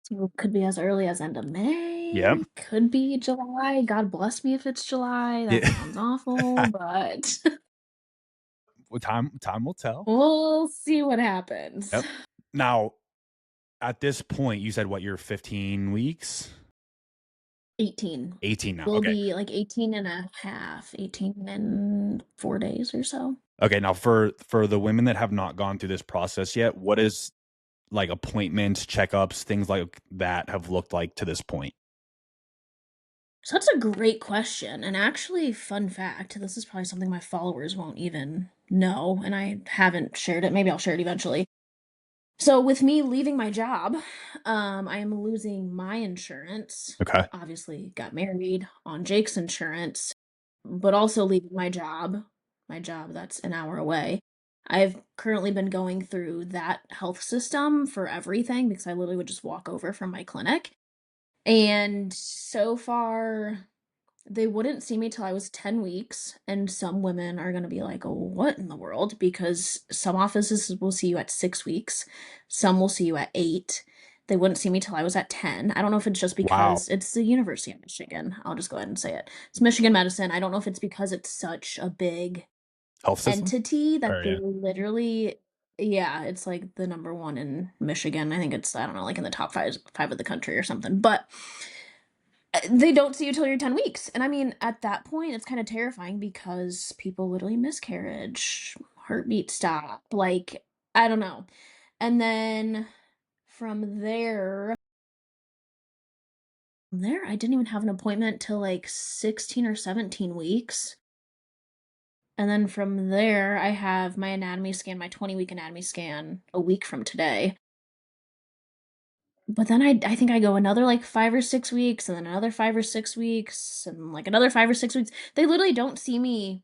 So it could be as early as end of Yep. May, could be July. God bless me if it's July. That Yeah. sounds awful, but Well, time will tell. we'll see what happens. Yep. Now, at this point, you said what, you're 15 weeks? 18. 18 now. Will Okay. be like 18 and a half, 18 and 4 days or so. Okay, now for the women that have not gone through this process yet, what is like appointments, checkups, things like that have looked like to this point? So that's a great question. And actually, fun fact, this is probably something my followers won't even know, and I haven't shared it. Maybe I'll share it eventually. So with me leaving my job, I am losing my insurance. Okay. Obviously, got married on Jake's insurance, but also leaving my job that's an hour away. I've currently been going through that health system for everything because I literally would just walk over from my clinic. And so far, they wouldn't see me till I was 10 weeks, and some women are gonna be like, "Oh, what in the world?" Because some offices will see you at 6 weeks, some will see you at 8. They wouldn't see me till I was at 10. I don't know if it's just Wow. because it's the University of Michigan. I'll just go ahead and say it. It's Michigan Medicine. I don't know if it's because it's such a big Health system? entity that Or they yeah. literally. Yeah, it's like the number 1 in Michigan. I think it's, I don't know, like in the top 5 of the country or something, but they don't see you till you're 10 weeks. And I mean, at that point, it's kind of terrifying because people literally miscarriage, heartbeat stop, like, I don't know. And then from there, I didn't even have an appointment till like 16 or 17 weeks. And then from there, I have my anatomy scan, my 20-week anatomy scan a week from today. But then I think I go another like 5 or 6 weeks, and then another 5 or 6 weeks, and like another 5 or 6 weeks. They literally don't see me,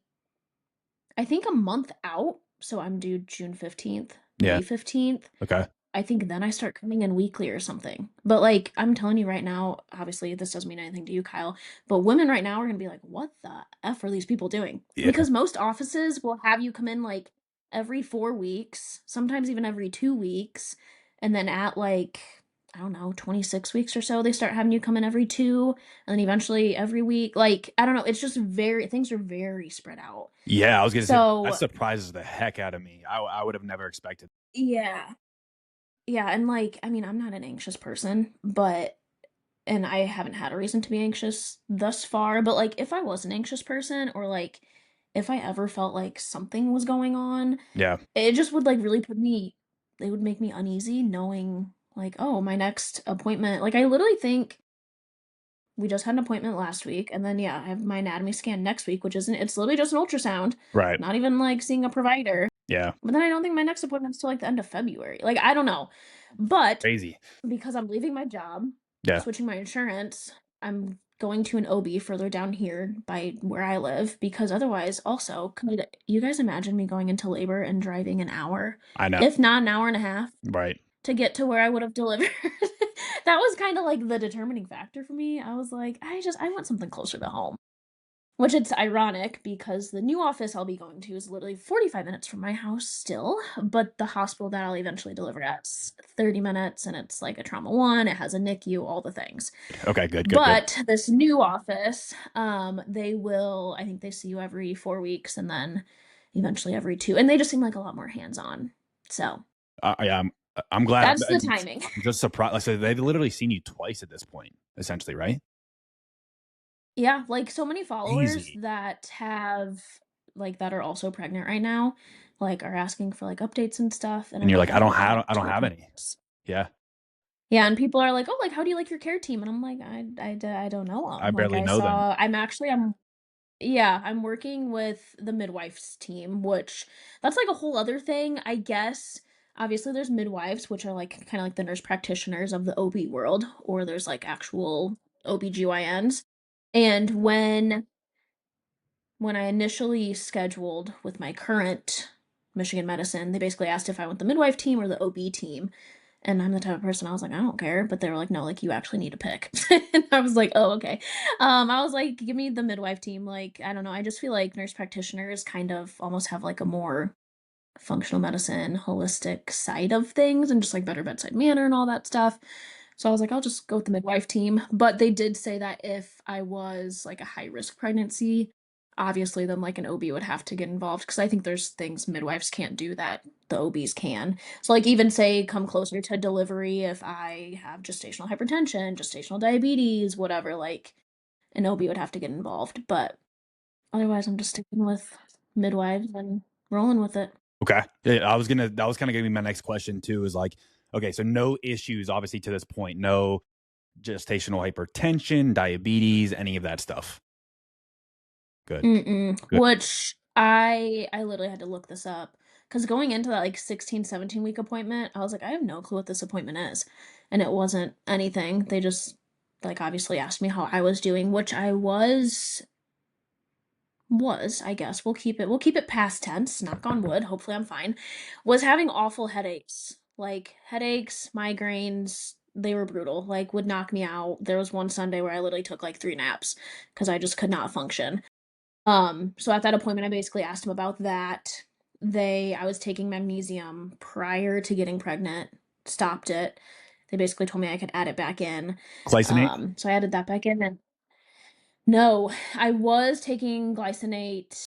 I think, a month out. So I'm due June 15th, Yeah. May 15th. Okay. I think then I start coming in weekly or something. But like I'm telling you right now, obviously this doesn't mean anything to you, Kyle, but women right now are gonna be like, what the F are these people doing? Yeah. Because most offices will have you come in like every 4 weeks, sometimes even every 2 weeks, and then at like, I don't know, 26 weeks or so, they start having you come in every two, and then eventually every week. Like, I don't know, it's just very, things are very spread out. Yeah, I was gonna say that So surprises the heck out of me. I would have never expected. yeah. Yeah, and like, I mean, I'm not an anxious person, but and I haven't had a reason to be anxious thus far, but like if I was an anxious person, or like if I ever felt like something was going on, Yeah. it just would like really put me, it would make me uneasy knowing like, oh, my next appointment. Like I literally think we just had an appointment last week, and then yeah, I have my anatomy scan next week, which isn't, it's literally just an ultrasound, Right. not even like seeing a provider. Yeah. But then I don't think my next appointment's till like the end of February. Like I don't know. But Crazy. because I'm leaving my job, Yeah. switching my insurance, I'm going to an OB further down here by where I live, because otherwise, also, could you guys imagine me going into labor and driving an hour, I know. if not an hour and a half, Right. to get to where I would have delivered? That was kind of like the determining factor for me. I was like, I want something closer to home. Which it's ironic because the new office I'll be going to is literally 45 minutes from my house still, but the hospital that I'll eventually deliver at's 30 minutes, and it's like a trauma one, it has a NICU, all the things. Okay, good, good, good. But this new office, they will, I think they see you every 4 weeks, and then eventually every two. And they just seem like a lot more hands-on. So Yeah, I'm glad. that's the timing. I'm just surprised. Like, so they've literally seen you twice at this point, essentially, right? Yeah, like so many followers Easy. that have, like, that are also pregnant right now, like are asking for like updates and stuff, and And I'm you're like, like, I only have I don't two have any. appointments. Yeah, Yeah, and people are like, oh, like, how do you like your care team? And I'm like, I don't know I them. Like, barely know them. yeah, I'm working with the midwives team, which that's like a whole other thing, I guess. Obviously, there's midwives, which are like kind of like the nurse practitioners of the OB world, or there's like actual OBGYNs. And when I initially scheduled with my current Michigan Medicine, they basically asked if I want the midwife team or the OB team. And I'm the type of person, I was like, I don't care. But they were like, no, like, you actually need to pick. And I was like, oh, okay. I was like, give me the midwife team. Like, I don't know. I just feel like nurse practitioners kind of almost have like a more functional medicine, holistic side of things, and just like better bedside manner and all that stuff. So I was like, I'll just go with the midwife team. But they did say that if I was like a high risk pregnancy, obviously then like an OB would have to get involved, because I think there's things midwives can't do that the OBs can. So like even say come closer to delivery, if I have gestational hypertension, gestational diabetes, whatever, like an OB would have to get involved. But otherwise I'm just sticking with midwives and rolling with it. Okay. Yeah, I was gonna. That was kind of gonna be my next question too. Is like, okay, so no issues, obviously, to this point. No gestational hypertension, diabetes, any of that stuff. Good. Mm-mm. Good. Which I literally had to look this up. Because going into that like 16, 17 week appointment, I was like, I have no clue what this appointment is. And it wasn't anything. They just like obviously asked me how I was doing, which I was, I guess. We'll keep it past tense, knock on wood, hopefully I'm fine. Was having awful headaches. Like headaches, migraines, they were brutal. Like would knock me out. There was one Sunday where I literally took like 3 naps because I just could not function. So at that appointment I basically asked him about that. I was taking magnesium prior to getting pregnant, stopped it. They basically told me I could add it back in. Glycinate. So I added that back in and no, I was taking glycinate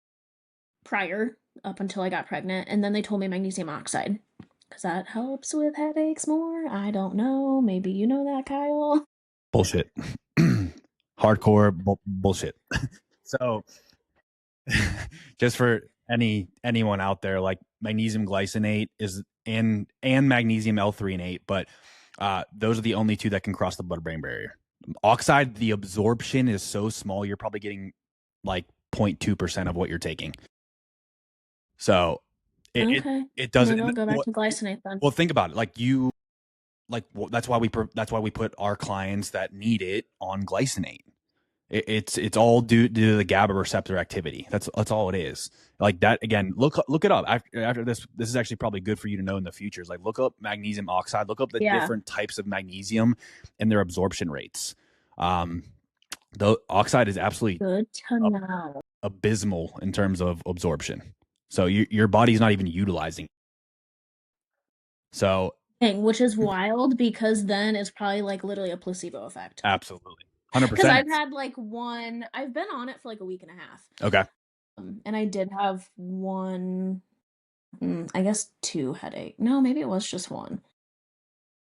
prior up until I got pregnant, and then they told me magnesium oxide because that helps with headaches more. I don't know. Maybe you know that, Kyle. Bullshit. Hardcore bullshit. So just for anyone out there, like magnesium glycinate is and magnesium L-threonate, but those are the only two that can cross the blood-brain barrier. Oxide, the absorption is so small, you're probably getting like 0.2% of what you're taking. So Okay, it doesn't. maybe I'll go back to glycinate then. Well, think about it. That's why we put our clients that need it on glycinate. It's all due to the GABA receptor activity. That's all it is. Like that again. Look it up after this. This is actually probably good for you to know in the future. Is like look up magnesium oxide. Look up the Yeah, different types of magnesium and their absorption rates. The oxide is absolutely good to know. abysmal in terms of absorption. So your body's not even utilizing it. So Which is wild because then it's probably like literally a placebo effect. absolutely, 100%. Because I've had like one, I've been on it for like a week and a half. Okay. And I did have one, I guess 2 headache. No, maybe it was just one.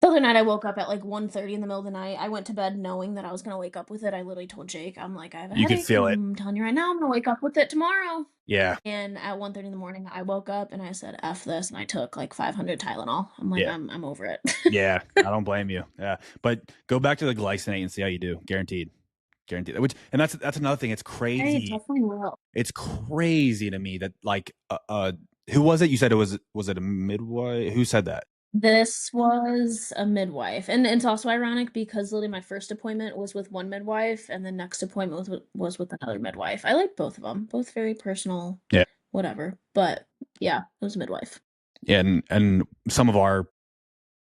The other night I woke up at like 1:30 in the middle of the night. I went to bed knowing that I was gonna wake up with it. I literally told Jake, I'm like, I have a You could headache. feel it. I'm telling you right now, I'm gonna wake up with it tomorrow. Yeah. And at 1:30 in the morning, I woke up and I said, F this, and I took like 500 Tylenol. I'm like, Yeah. I'm over it. Yeah. I don't blame you. Yeah. But go back to the glycinate and see how you do. Guaranteed. Guaranteed. And that's another thing. It's I crazy. definitely will. It's crazy to me that like who was it? You said was it a midwife? Who said that? This was a midwife. And it's also ironic because literally my first appointment was with one midwife and the next appointment was with another midwife. I like both of them, both very personal, Yeah. whatever. But yeah, it was a midwife. Yeah, and some of our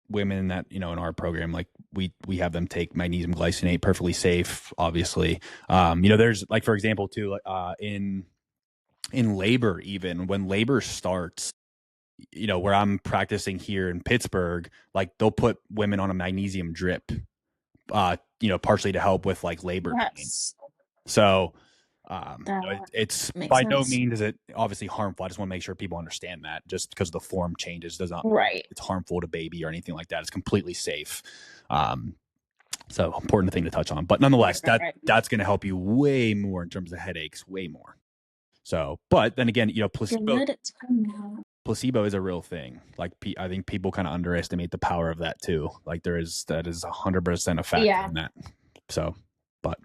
women that in our program, like we have them take magnesium glycinate, perfectly safe, obviously. There's like, for example, too, in labor, even when labor starts, where I'm practicing here in Pittsburgh, like they'll put women on a magnesium drip, partially to help with like labor pain. Yes. So That it's makes by no sense. means is it obviously harmful. I just want to make sure people understand that just because the form changes does not Right. it's harmful to baby or anything like that. It's completely safe. So important thing to touch on, but nonetheless, Right. that's going to help you way more in terms of headaches, way more. So, but then again, Good to know. placebo is a real thing. Like I think people kind of underestimate the power of that too. Like that is 100% a factor Yeah. in that. So, but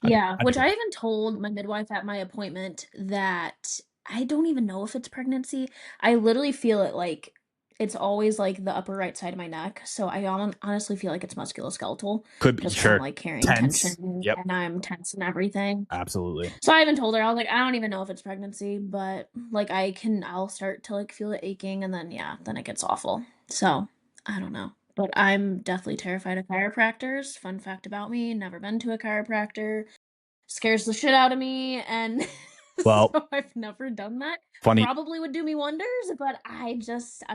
Yeah, I which think I even told my midwife at my appointment that I don't even know if it's pregnancy. I literally feel it like it's always like the upper right side of my neck. So I honestly feel like it's musculoskeletal could be just from sure like carrying tense. tension Yep, and I'm tense and everything. absolutely. So I even told her, I was like, I don't even know if it's pregnancy, but like I'll start to like feel it aching and then yeah, then it gets awful. So I don't know. But I'm definitely terrified of chiropractors. Fun fact about me, never been to a chiropractor. Scares the shit out of me, and Well, so I've never done that. funny Probably would do me wonders, but I'm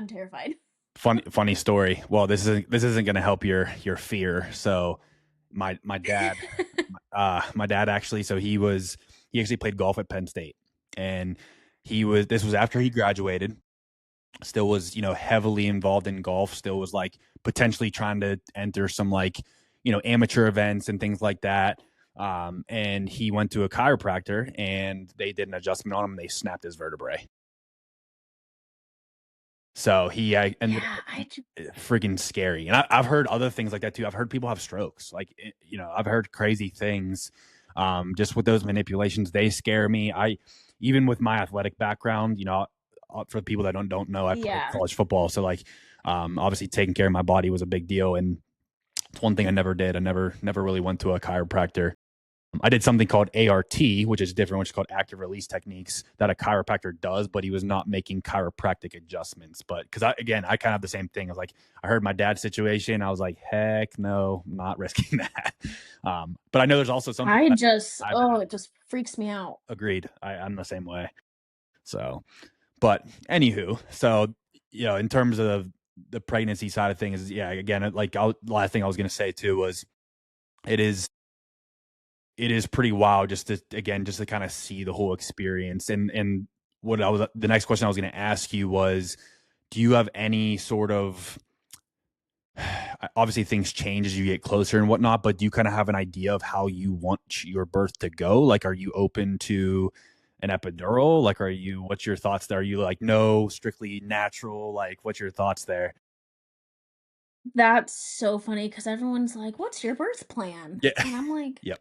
terrified. funny story. Well, this isn't going to help your fear. So my dad my dad actually, so he actually played golf at Penn State, and this was after he graduated, still was heavily involved in golf, still was like potentially trying to enter some like amateur events and things like that. And he went to a chiropractor and they did an adjustment on him and they snapped his vertebrae. So he ended Yeah, up freaking scary. And I've heard other things like that too. I've heard people have strokes. Like, I've heard crazy things. Just with those manipulations, they scare me. Even with my athletic background, for the people that don't know, I played Yeah. college football, so like obviously taking care of my body was a big deal, and it's one thing I never did. I never really went to a chiropractor. I did something called ART, which is different, which is called active release techniques that a chiropractor does, but he was not making chiropractic adjustments. But because again, I kind of have the same thing. I was like, I heard my dad's situation. I was like, heck no, I'm not risking that. But I know there's also some people I that just I've oh, had it just freaks me out. agreed. I'm the same way. So, but anywho, so, in terms of the pregnancy side of things, yeah, again, like last thing I was going to say too was it is it is pretty wild just to again just to kind of see the whole experience. And what I was the next question I was going to ask you was, do you have any sort of obviously things change as you get closer and whatnot, but do you kind of have an idea of how you want your birth to go? Like, are you open to an epidural? Like, what's your thoughts there? Are you like, no, strictly natural? Like, what's your thoughts there? That's so funny because everyone's like, "What's your birth plan?" Yeah. And I'm like, Yep.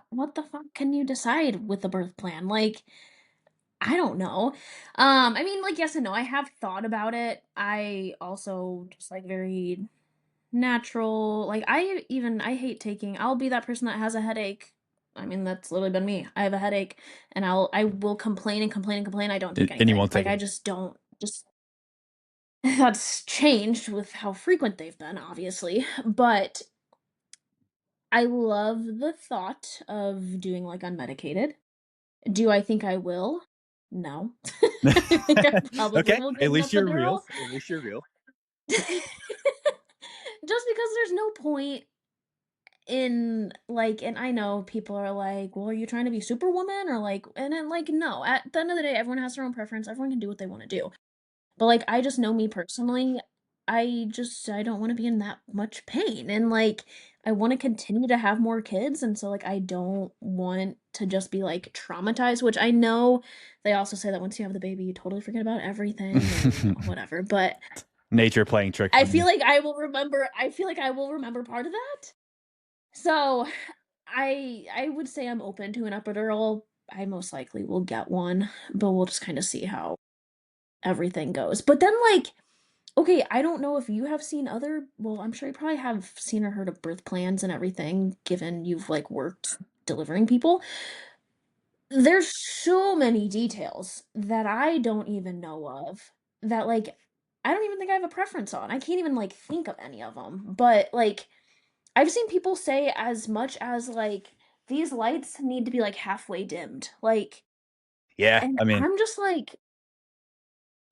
what the fuck can you decide with the birth plan? Like, I don't know. I mean, like, yes and no. I have thought about it. I also just like very natural. Like, I hate taking. I'll be that person that has a headache. I mean, that's literally been me. I have a headache, and I will complain and complain and complain. I don't take And you anything. won't take Like, I it. just don't. Just that's changed with how frequent they've been, obviously. But I love the thought of doing like unmedicated. Do I think I will? No. I think I probably Okay. will At get an least you're epidural. real. At least you're real. Just because there's no point in like, and I know people are like, well, are you trying to be superwoman or like, and then like, no, at the end of the day, everyone has their own preference. Everyone can do what they want to do. But, like, I just know me personally, I don't wanna be in that much pain, and, like, I wanna continue to have more kids, and so, like, I don't want to just be, like, traumatized, which I know they also say that once you have the baby, you totally forget about everything and whatever, but Nature playing tricks on you. I feel like I will remember part of that. So, I would say I'm open to an epidural. I most likely will get one, but we'll just kinda see how everything goes. But then, like, okay, I don't know if you have seen other well, I'm sure you probably have seen or heard of birth plans and everything, given you've, like, worked delivering people. There's so many details that I don't even know of that, like, I don't even think I have a preference on. I can't even, like, think of any of them. But, like, I've seen people say as much as, like, "These lights need to be, like, halfway dimmed." Like, Yeah. and I mean, I'm just like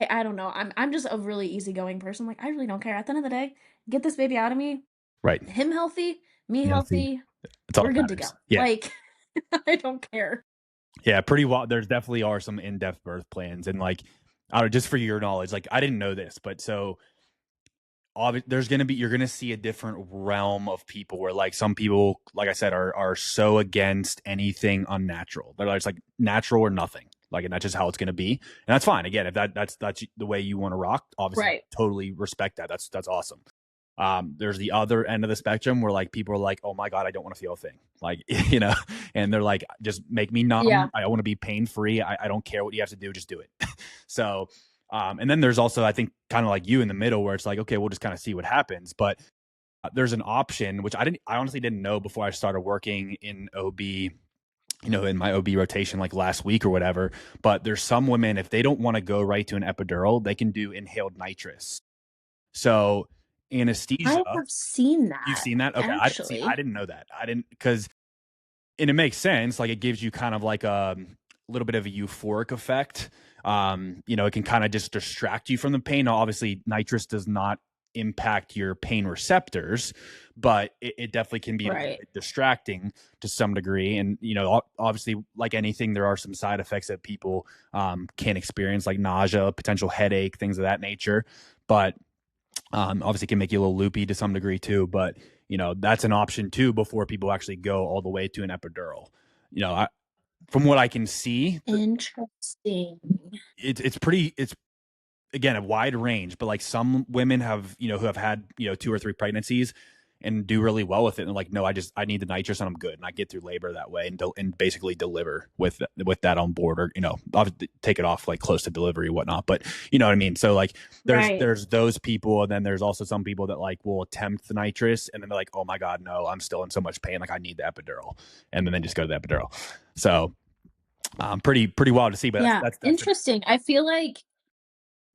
I don't know. I'm just a really easygoing person. Like, I really don't care. At the end of the day, get this baby out of me. right. Him healthy, me Yeah. See, healthy. that's all We're that good to matters. go. Yeah. Like, I don't care. Yeah. Pretty wild. There's definitely are some in depth birth plans. And like, I don't know, just for your knowledge, like, I didn't know this, but so there's going to be you're going to see a different realm of people where like some people like I said are so against anything unnatural. They're just like natural or nothing, like, and that's just how it's going to be, and that's fine. Again, if that's the way you want to rock, obviously Right. totally respect that. That's awesome. There's the other end of the spectrum where like people are like, oh my god, I don't want to feel a thing, like, and they're like, just make me numb. Yeah. I want to be pain free. I don't care what you have to do, just do it. So and then there's also, I think, kind of like you in the middle where it's like, okay, we'll just kind of see what happens. But there's an option, which I honestly didn't know before I started working in OB, in my OB rotation, like last week or whatever. But there's some women, if they don't want to go right to an epidural, they can do inhaled nitrous. So I anesthesia, have seen you've that, seen that? Okay. I actually. didn't know that. I didn't, because and it makes sense. Like, it gives you kind of like a little bit of a euphoric effect. It can kind of just distract you from the pain. Now, obviously, nitrous does not impact your pain receptors, but it definitely can be a little Right. bit distracting to some degree. And obviously, like anything, there are some side effects that people can experience, like nausea, potential headache, things of that nature. But obviously, it can make you a little loopy to some degree too. But that's an option too before people actually go all the way to an epidural. From what I can see, Interesting. it's again a wide range. But like some women have who have had 2 or 3 pregnancies, and do really well with it. And like, no, I need the nitrous and I'm good. And I get through labor that way and basically deliver with that on board, or, I'll take it off like close to delivery or whatnot. But you know what I mean? So like Right. there's those people. And then there's also some people that like will attempt the nitrous and then they're like, oh my God, no, I'm still in so much pain. Like I need the epidural. And then they just go to the epidural. So pretty wild to see, but Yeah, that's interesting.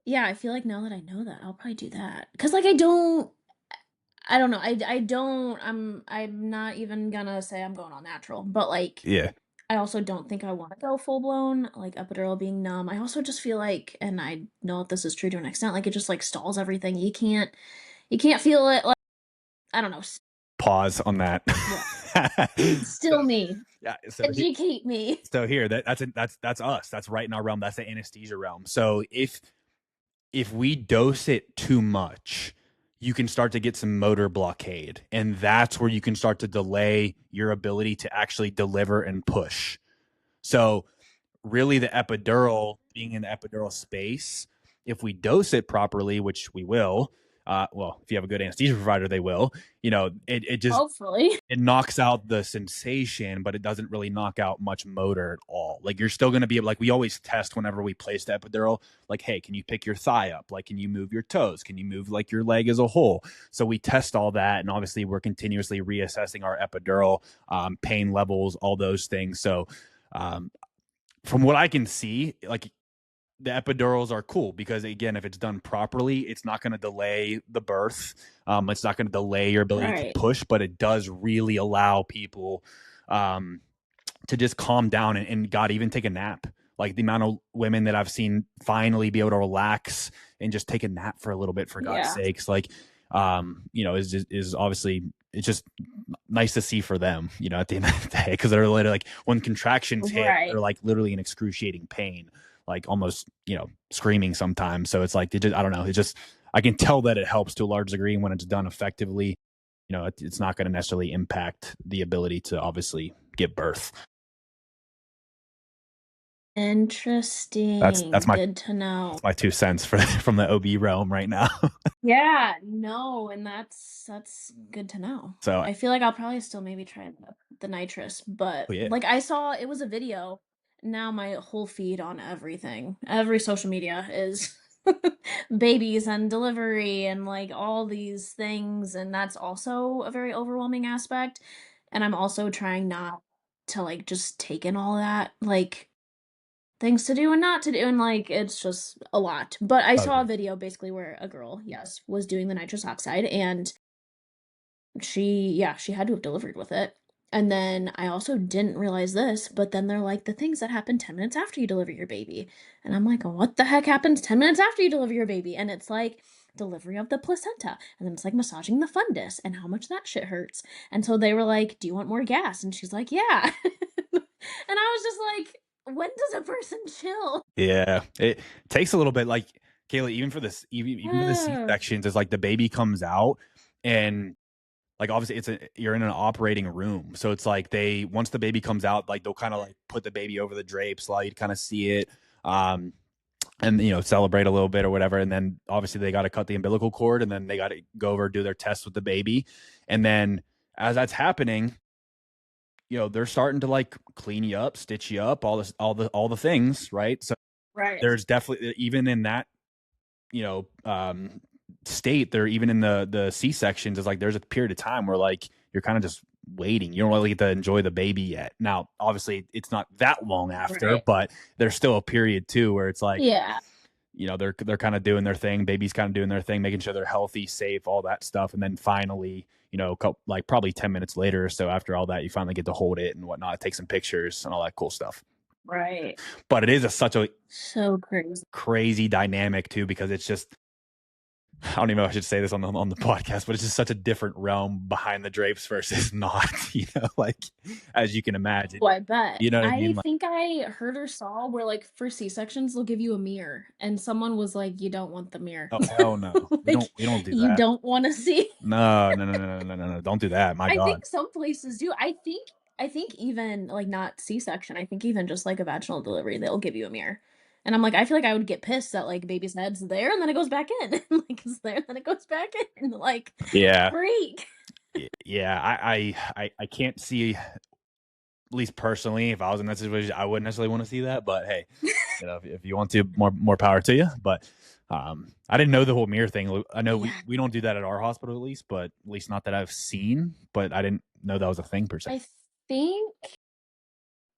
Yeah, I feel like now that I know that, I'll probably do that. Cause like, I don't know, I don't I'm not even gonna say I'm going all natural, but, like, yeah. I also don't think I wanna go full blown, like, epidural being numb. I also just feel like, and I know if this is true to an extent, like, it just, like, stalls everything. You can't feel it, like, I don't know, Pause on that. what? so Still me. yeah, Educate me. so here that's us. That's right in our realm. That's the anesthesia realm. So if we dose it too much, you can start to get some motor blockade, and that's where you can start to delay your ability to actually deliver and push. So really the epidural, being in the epidural space, if we dose it properly, which we will, well, if you have a good anesthesia provider, they will, it just Hopefully. it knocks out the sensation, but it doesn't really knock out much motor at all. Like you're still going to be able, like we always test whenever we place the epidural, like, hey, can you pick your thigh up? Like, can you move your toes? Can you move like your leg as a whole? So we test all that. And obviously we're continuously reassessing our epidural pain levels, all those things. So um, from what I can see, like the epidurals are cool because again, if it's done properly, it's not going to delay the birth. It's not going to delay your ability to Right. push, but it does really allow people um, to just calm down and God, even take a nap. Like the amount of women that I've seen finally be able to relax and just take a nap for a little bit, for God's Yeah. sakes, like, is obviously, it's just nice to see for them, at the end of the day, because they're literally like when contractions hit, Right. they're like literally in excruciating pain, like almost, screaming sometimes. So it's like, I don't know. It just, I can tell that it helps to a large degree when it's done effectively. It's not going to necessarily impact the ability to obviously give birth. That's Interesting. my Good to know. that's my 2 cents from the OB realm right now. Yeah, no, and that's good to know. So, I feel like I'll probably still maybe try the nitrous, but oh yeah, like I saw it was a video. Now my whole feed on everything, every social media is babies and delivery and like all these things, and that's also a very overwhelming aspect. And I'm also trying not to like just take in all that. Like things to do and not to do, and, like, it's just a lot. But I oh saw yeah, a video basically where a girl, yes, was doing the nitrous oxide, and she had to have delivered with it. And then I also didn't realize this, but then they're like, "The things that happen 10 minutes after you deliver your baby." And I'm like, "What the heck happens 10 minutes after you deliver your baby?" And it's like delivery of the placenta, and then it's like massaging the fundus and how much that shit hurts. And so they were like, "Do you want more gas?" And she's like, "Yeah." And I was just like, when does a person chill? yeah. It takes a little bit, like Kayla, even for the C Oh, sections, is like the baby comes out and like obviously you're in an operating room, so it's like they once the baby comes out, like they'll kind of like put the baby over the drapes, allow you to kind of see it, um, and celebrate a little bit or whatever, and then obviously they got to cut the umbilical cord, and then they got to go over do their tests with the baby, and then as that's happening, they're starting to like clean you up, stitch you up, all the things, right? So right, there's definitely even in that you know state there, even in the C sections, is like there's a period of time where like you're kind of just waiting. You don't really get to enjoy the baby yet. Now, obviously, it's not that long after, right. but there's still a period too where it's like Yeah, they're kind of doing their thing, baby's kind of doing their thing, making sure they're healthy, safe, all that stuff, and then finally, like probably 10 minutes later or so after all that, you finally get to hold it and whatnot, take some pictures and all that cool stuff. right. But it is such a So crazy. crazy dynamic too, because it's just, I don't even know if I should say this on the podcast, but it's just such a different realm behind the drapes versus not, like as you can imagine. Oh, I bet. You know what I I mean? Like, think I heard or saw where, like, for C-sections, they'll give you a mirror, and someone was like, "You don't want the mirror." oh hell no. We Like, don't do you that. don't wanna see. No, no, no, no, no, no, no. Don't do that. My I God. think some places do. I think even, like, not C-section, I think even just, like, a vaginal delivery, they'll give you a mirror. And I'm like, I feel like I would get pissed that, like, baby's head's there, and then it goes back in. Like, it's there, and then it goes back in. Like, Yeah. freak. Yeah, I can't see, at least personally, if I was in that situation, I wouldn't necessarily want to see that. But hey, if you want to, more power to you. But I didn't know the whole mirror thing. I know Yeah. we don't do that at our hospital, at least, but at least not that I've seen. But I didn't know that was a thing per se. I think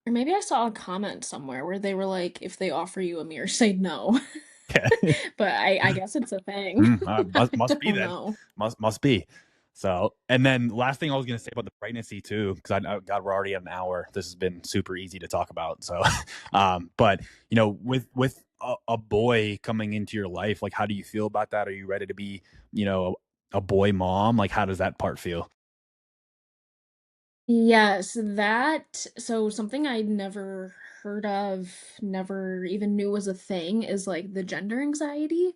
or maybe I saw a comment somewhere where they were like, "If they offer you a mirror, say no." Okay. But I guess it's a thing. I Must be don't then. know. Must be. So, and then last thing I was going to say about the pregnancy too, because I know, God, we're already at an hour. This has been super easy to talk about. So, but with a boy coming into your life, like, how do you feel about that? Are you ready to be, you know, a boy mom? Like, how does that part feel? Yes, that so something I'd never heard of, never even knew was a thing is like the gender anxiety.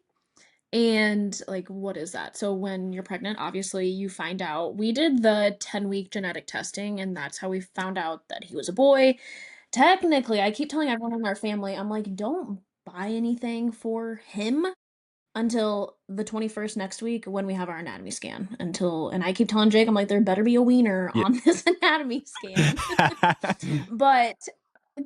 And like, what is that? So when you're pregnant, obviously you find out. We did the 10-week genetic testing, and that's how we found out that he was a boy. Technically, I keep telling everyone in our family, I'm like, don't buy anything for him until the 21st next week when we have our anatomy scan. And I keep telling Jake, I'm like, there better be a wiener Yeah. on this anatomy scan. But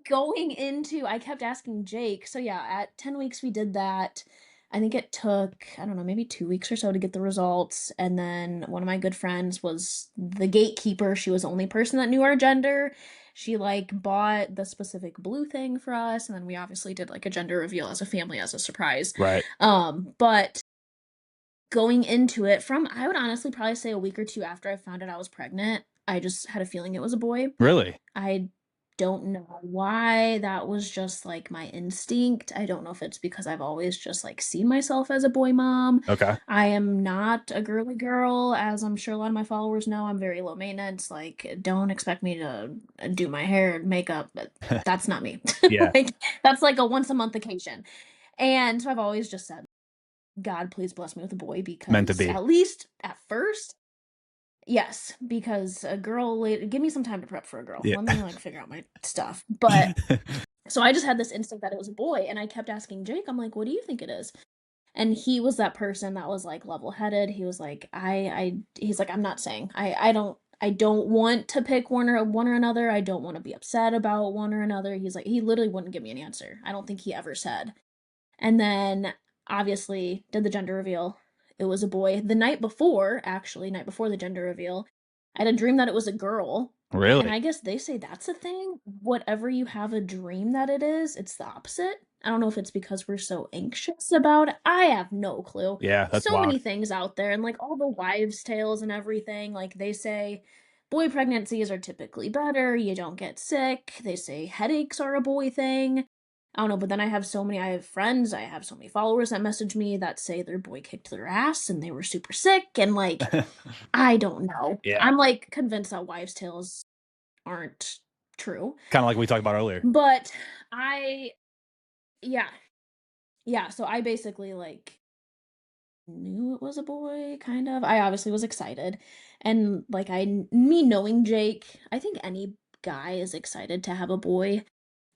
going into I kept asking Jake. So yeah, at 10 weeks we did that. I think it took, I don't know, maybe 2 weeks or so to get the results. And then one of my good friends was the gatekeeper. She was the only person that knew our gender. She like bought the specific blue thing for us, and then we obviously did like a gender reveal as a family as a surprise. Right. But going into it from I would honestly probably say a week or 2 after I found out I was pregnant, I just had a feeling it was a boy. Really? I don't know why, that was just, like, my instinct. I don't know if it's because I've always just, like, seen myself as a boy mom. Okay. I am not a girly girl, as I'm sure a lot of my followers know, I'm very low maintenance, like, don't expect me to, do my hair and makeup, but that's not me. Yeah. Like, that's like a once a month occasion. And so I've always just said, "God, please bless me with a boy," Meant to because be. at least at first yes, because a girl give me some time to prep for a girl. Yeah. Let me, like, figure out my stuff. But so I just had this instinct that it was a boy, and I kept asking Jake, I'm like, "What do you think it is?" And he was that person that was, like, level-headed. He was like, I he's like, "I'm not saying. I don't want to pick one or another. I don't wanna be upset about one or another." He's like he literally wouldn't give me an answer. I don't think he ever said. And then, obviously, did the gender reveal. It was a boy. The night before, actually, night before the gender reveal, I had a dream that it was a girl. And Really? I guess they say that's a thing. Whatever you have a dream that it is, it's the opposite. I don't know if it's because we're so anxious about it. I have no clue. Yeah, that's So wild. many things out there, and like all the wives' tales and everything. Like they say boy pregnancies are typically better. You don't get sick. They say headaches are a boy thing. I don't know, but then I have friends, I have so many followers that message me that say their boy kicked their ass and they were super sick, and, like, I don't know. Yeah. I'm, like, convinced that wives' tales aren't true, Kind of like we talked about earlier. but I yeah, yeah, so I basically, like, knew it was a boy, kind of. I obviously was excited, and, like, me knowing Jake, I think any guy is excited to have a boy.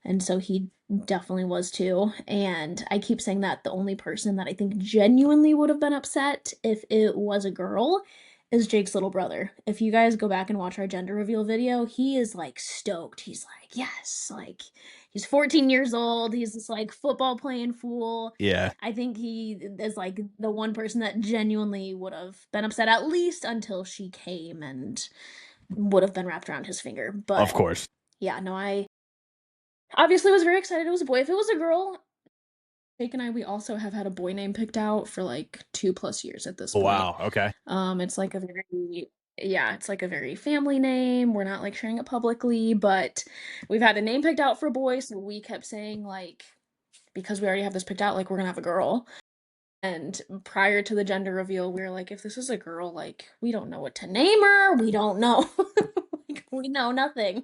And so he definitely was too. And I keep saying that the only person that I think genuinely would have been upset if it was a girl is Jake's little brother. If you guys go back and watch our gender reveal video, he is like stoked. He's like, yes, like he's 14 years old. He's this like football playing fool. Yeah. I think he is like the one person that genuinely would have been upset, at least until she came and would have been wrapped around his finger. Of But course. yeah, no, I obviously was very excited it was a boy. If it was a girl, Jake and I, we also have had a boy name picked out for like 2+ years at this Oh, point. wow. Okay. It's like a very yeah, it's like a very family name. We're not like sharing it publicly, but we've had a name picked out for a boy, so we kept saying like because we already have this picked out, like we're gonna have a girl. And prior to the gender reveal, we were like, if this is a girl, like we don't know what to name her. We don't know. Like, we know nothing.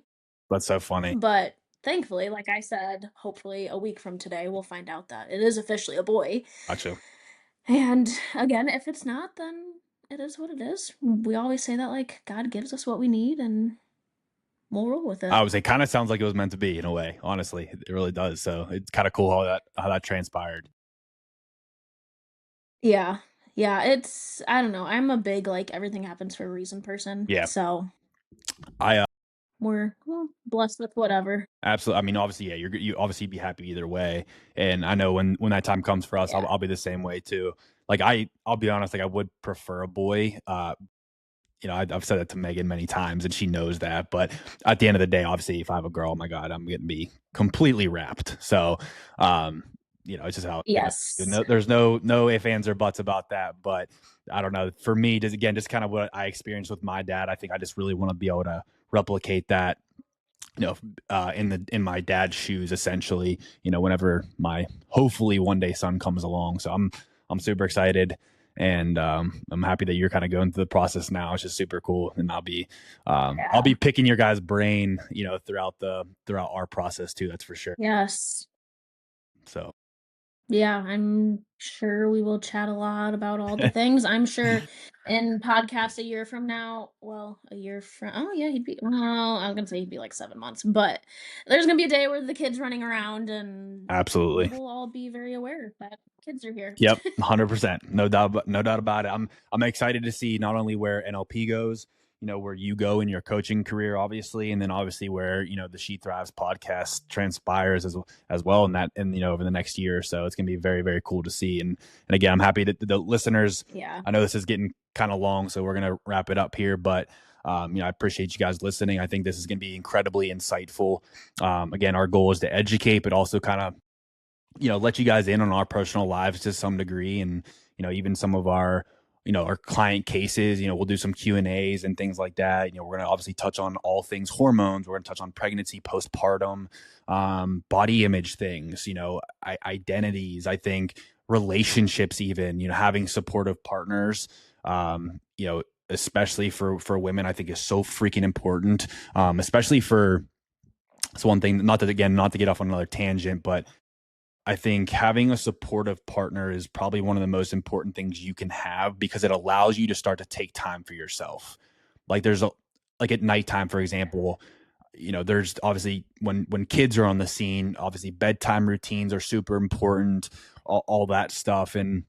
That's so funny. But thankfully, like I said, hopefully a week from today, we'll find out that it is officially a boy. Gotcha. And again, if it's not, then it is what it is. We always say that, like, God gives us what we need and we'll roll with it. I would say kind of sounds like it was meant to be in a way. Honestly, it really does. So it's kind of cool how that transpired. Yeah. Yeah, it's I don't know. I'm a big like everything happens for a reason person. Yeah. So I we're well, blessed with whatever. absolutely. I mean, obviously, yeah, you obviously be happy either way. And I know when that time comes for us, Yeah. I'll be the same way too. Like I'll be honest, like I would prefer a boy. I've said that to Megan many times, and she knows that. But at the end of the day, obviously, if I have a girl, oh my god, I'm going to be completely wrapped. So, um, it's just how it goes. Yes. No, there's no ifs, ands, or buts about that. But I don't know. For me, just kind of what I experienced with my dad. I think I just really want to be able to replicate that, in my dad's shoes, essentially, whenever my hopefully one day son comes along. So I'm super excited, and I'm happy that you're kind of going through the process now. It's just super cool, and I'll Yeah. be picking your guys' brain, throughout our process too. That's for sure. Yes. So Yeah, I'm sure we will chat a lot about all the things. I'm sure in podcast a year from now, well, a year from oh yeah, I'm gonna say he'd be like 7 months, but there's gonna be a day where the kid's running around and absolutely. we'll all be very aware that kids are here. Yep, 100%. No doubt about it. I'm excited to see not only where NLP goes, where you go in your coaching career, obviously, and then obviously where, the She Thrives podcast transpires as well in that, and over the next year or so. It's gonna be very, very cool to see. And again, I'm happy that the listeners, Yeah. I know this is getting kind of long, so we're gonna wrap it up here, but I appreciate you guys listening. I think this is going to be incredibly insightful. Again, our goal is to educate, but also kind of, let you guys in on our personal lives to some degree. And, even some of our, our client cases, we'll do some Q&As and things like that. We're going to obviously touch on all things hormones. We're going to touch on pregnancy, postpartum, body image things, identities, I think relationships, even, having supportive partners, especially for women, I think is so freaking important. Especially for, it's one thing, not to get off on another tangent, but I think having a supportive partner is probably one of the most important things you can have, because it allows you to start to take time for yourself. Like like at nighttime, for example, there's obviously when kids are on the scene, obviously bedtime routines are super important, all that stuff. And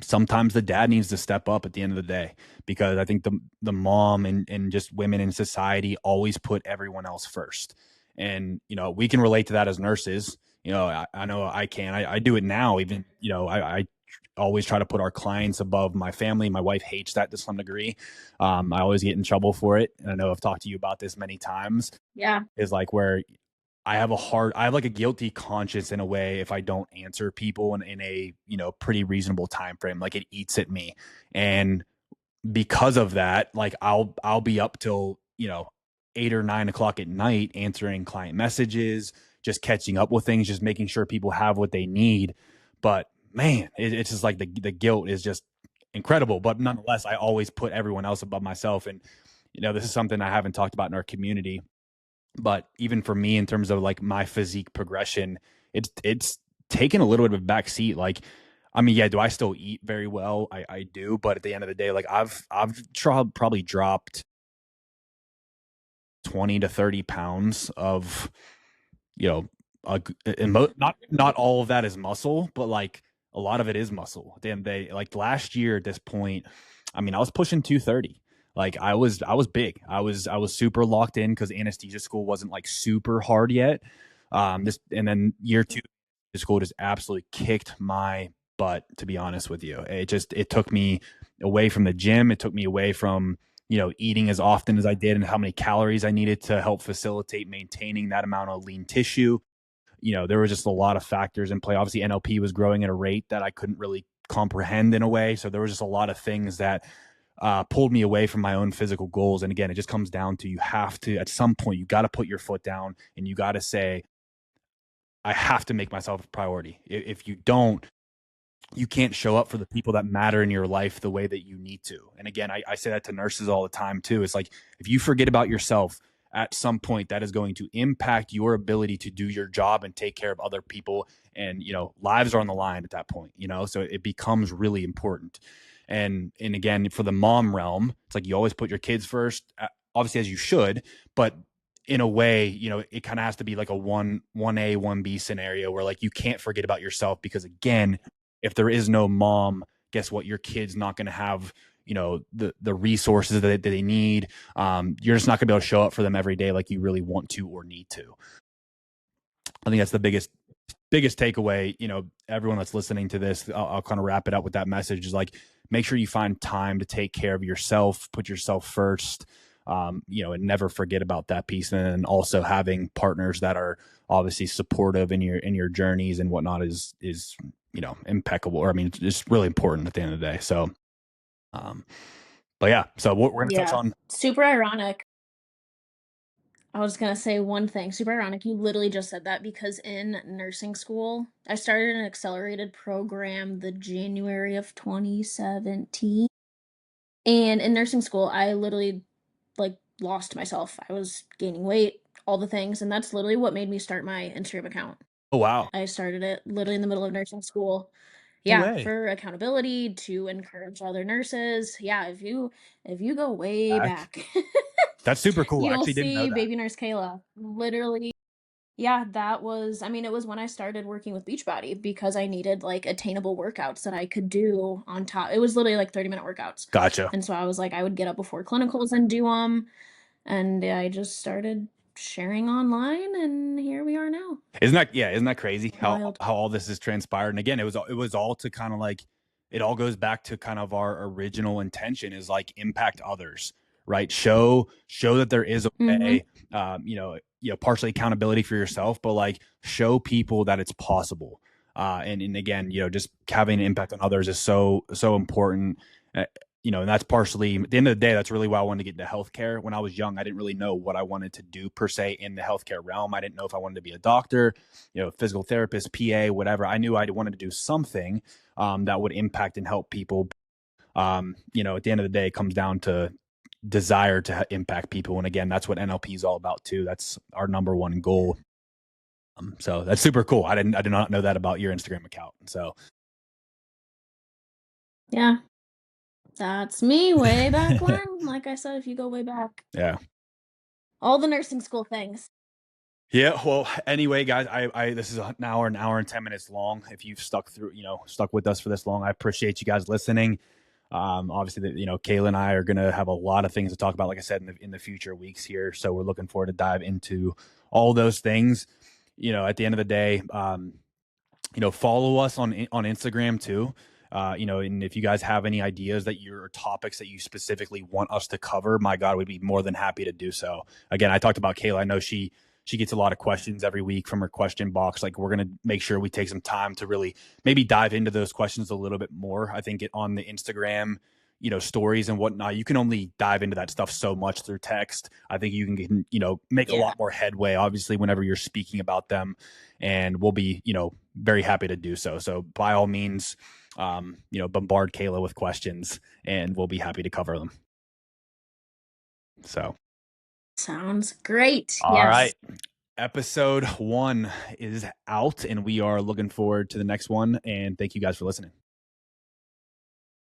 sometimes the dad needs to step up at the end of the day, because I think the mom and just women in society always put everyone else first. And, we can relate to that as nurses. I know I can. I do it now. Even, I always try to put our clients above my family. My wife hates that to some degree. I always get in trouble for it. And I know I've talked to you about this many times. Yeah. Is like where I have like a guilty conscience in a way if I don't answer people in a, pretty reasonable time frame. Like it eats at me. And because of that, like I'll be up till, 8 or 9 o'clock at night answering client messages, just catching up with things, just making sure people have what they need. But man, it's just like the guilt is just incredible. But nonetheless, I always put everyone else above myself. And, this is something I haven't talked about in our community. But even for me, in terms of like my physique progression, it's taken a little bit of a back seat. Like, I mean, yeah, do I still eat very well? I do, but at the end of the day, like probably dropped 20 to 30 pounds of, you know, not all of that is muscle, but like a lot of it is muscle. At the end of the day, like last year at this point, I mean, I was pushing 230. Like I was big. I was super locked in because anesthesia school wasn't like super hard yet. And then year two, the school just absolutely kicked my butt. To be honest with you, it took me away from the gym. It took me away from, eating as often as I did and how many calories I needed to help facilitate maintaining that amount of lean tissue. There was just a lot of factors in play. Obviously, NLP was growing at a rate that I couldn't really comprehend in a way. So there was just a lot of things that pulled me away from my own physical goals. And again, it just comes down to, you have to, at some point, you got to put your foot down and you got to say, I have to make myself a priority. If you don't, you can't show up for the people that matter in your life the way that you need to. And again, I say that to nurses all the time too. It's like, if you forget about yourself at some point, that is going to impact your ability to do your job and take care of other people. And, lives are on the line at that point, so it becomes really important. And again, for the mom realm, it's like you always put your kids first, obviously, as you should, but in a way, it kind of has to be like a 1A, 1B scenario where like you can't forget about yourself, because again, if there is no mom guess what? Your kid's not going to have, the resources that they need. You're just not going to be able to show up for them every day like you really want to or need to. I think that's the biggest takeaway. Everyone that's listening to this, I'll kind of wrap it up with that message, is like, make sure you find time to take care of yourself, put yourself first, and never forget about that piece. And also having partners that are obviously supportive in your journeys and whatnot is impeccable. Or I mean, it's really important at the end of the day. So, but yeah, so what we're going to touch Yeah. on. Super ironic. I was gonna say one thing, super ironic, you literally just said that because in nursing school, I started an accelerated program the January of 2017. And in nursing school, I literally like lost myself. I was gaining weight, all the things, and that's literally what made me start my Instagram account. Oh, wow. I started it literally in the middle of nursing school. No Yeah, way. for accountability, to encourage other nurses. Yeah, if you go way Back. back, That's super cool. I you'll actually didn't know see that. baby nurse Kayla. Literally, yeah, that was, I mean, it was when I started working with Beachbody because I needed like attainable workouts that I could do on top. It was literally like 30-minute workouts. Gotcha. And so I was like, I would get up before clinicals and do them. And I just started sharing online, and here we are now. Isn't that crazy how Wild. all this has transpired? And again, it was all to kind of like, it all goes back to kind of our original intention, is like impact others, right? Show that there is a Mm-hmm. way, partially accountability for yourself, but like show people that it's possible. And again, just having an impact on others is so important. Uh, and that's partially, at the end of the day, that's really why I wanted to get into healthcare. When I was young, I didn't really know what I wanted to do per se in the healthcare realm. I didn't know if I wanted to be a doctor, physical therapist, PA, whatever. I knew I wanted to do something that would impact and help people. At the end of the day, it comes down to desire to impact people. And again, that's what NLP is all about too. That's our number one goal. So that's super cool. I did not know that about your Instagram account. So Yeah, that's me way back when. Like I said, if you go way back, yeah. all the nursing school things. Yeah. Well, anyway, guys, this is an hour and 10 minutes long. If you've stuck with us for this long, I appreciate you guys listening. Obviously, Kayla and I are going to have a lot of things to talk about, like I said, in the future weeks here. So we're looking forward to dive into all those things. At the end of the day, follow us on Instagram too. And if you guys have any ideas that your topics that you specifically want us to cover, my God, we'd be more than happy to do so. Again, I talked about Kayla. I know she gets a lot of questions every week from her question box. Like, we're going to make sure we take some time to really maybe dive into those questions a little bit more. I think on the Instagram, stories and whatnot, you can only dive into that stuff so much through text. I think you can, make a Yeah. lot more headway, obviously, whenever you're speaking about them, and we'll be, very happy to do so. So by all means, bombard Kayla with questions and we'll be happy to cover them. So, Sounds great. all Yes. right. Episode 1 is out and we are looking forward to the next one. And thank you guys for listening.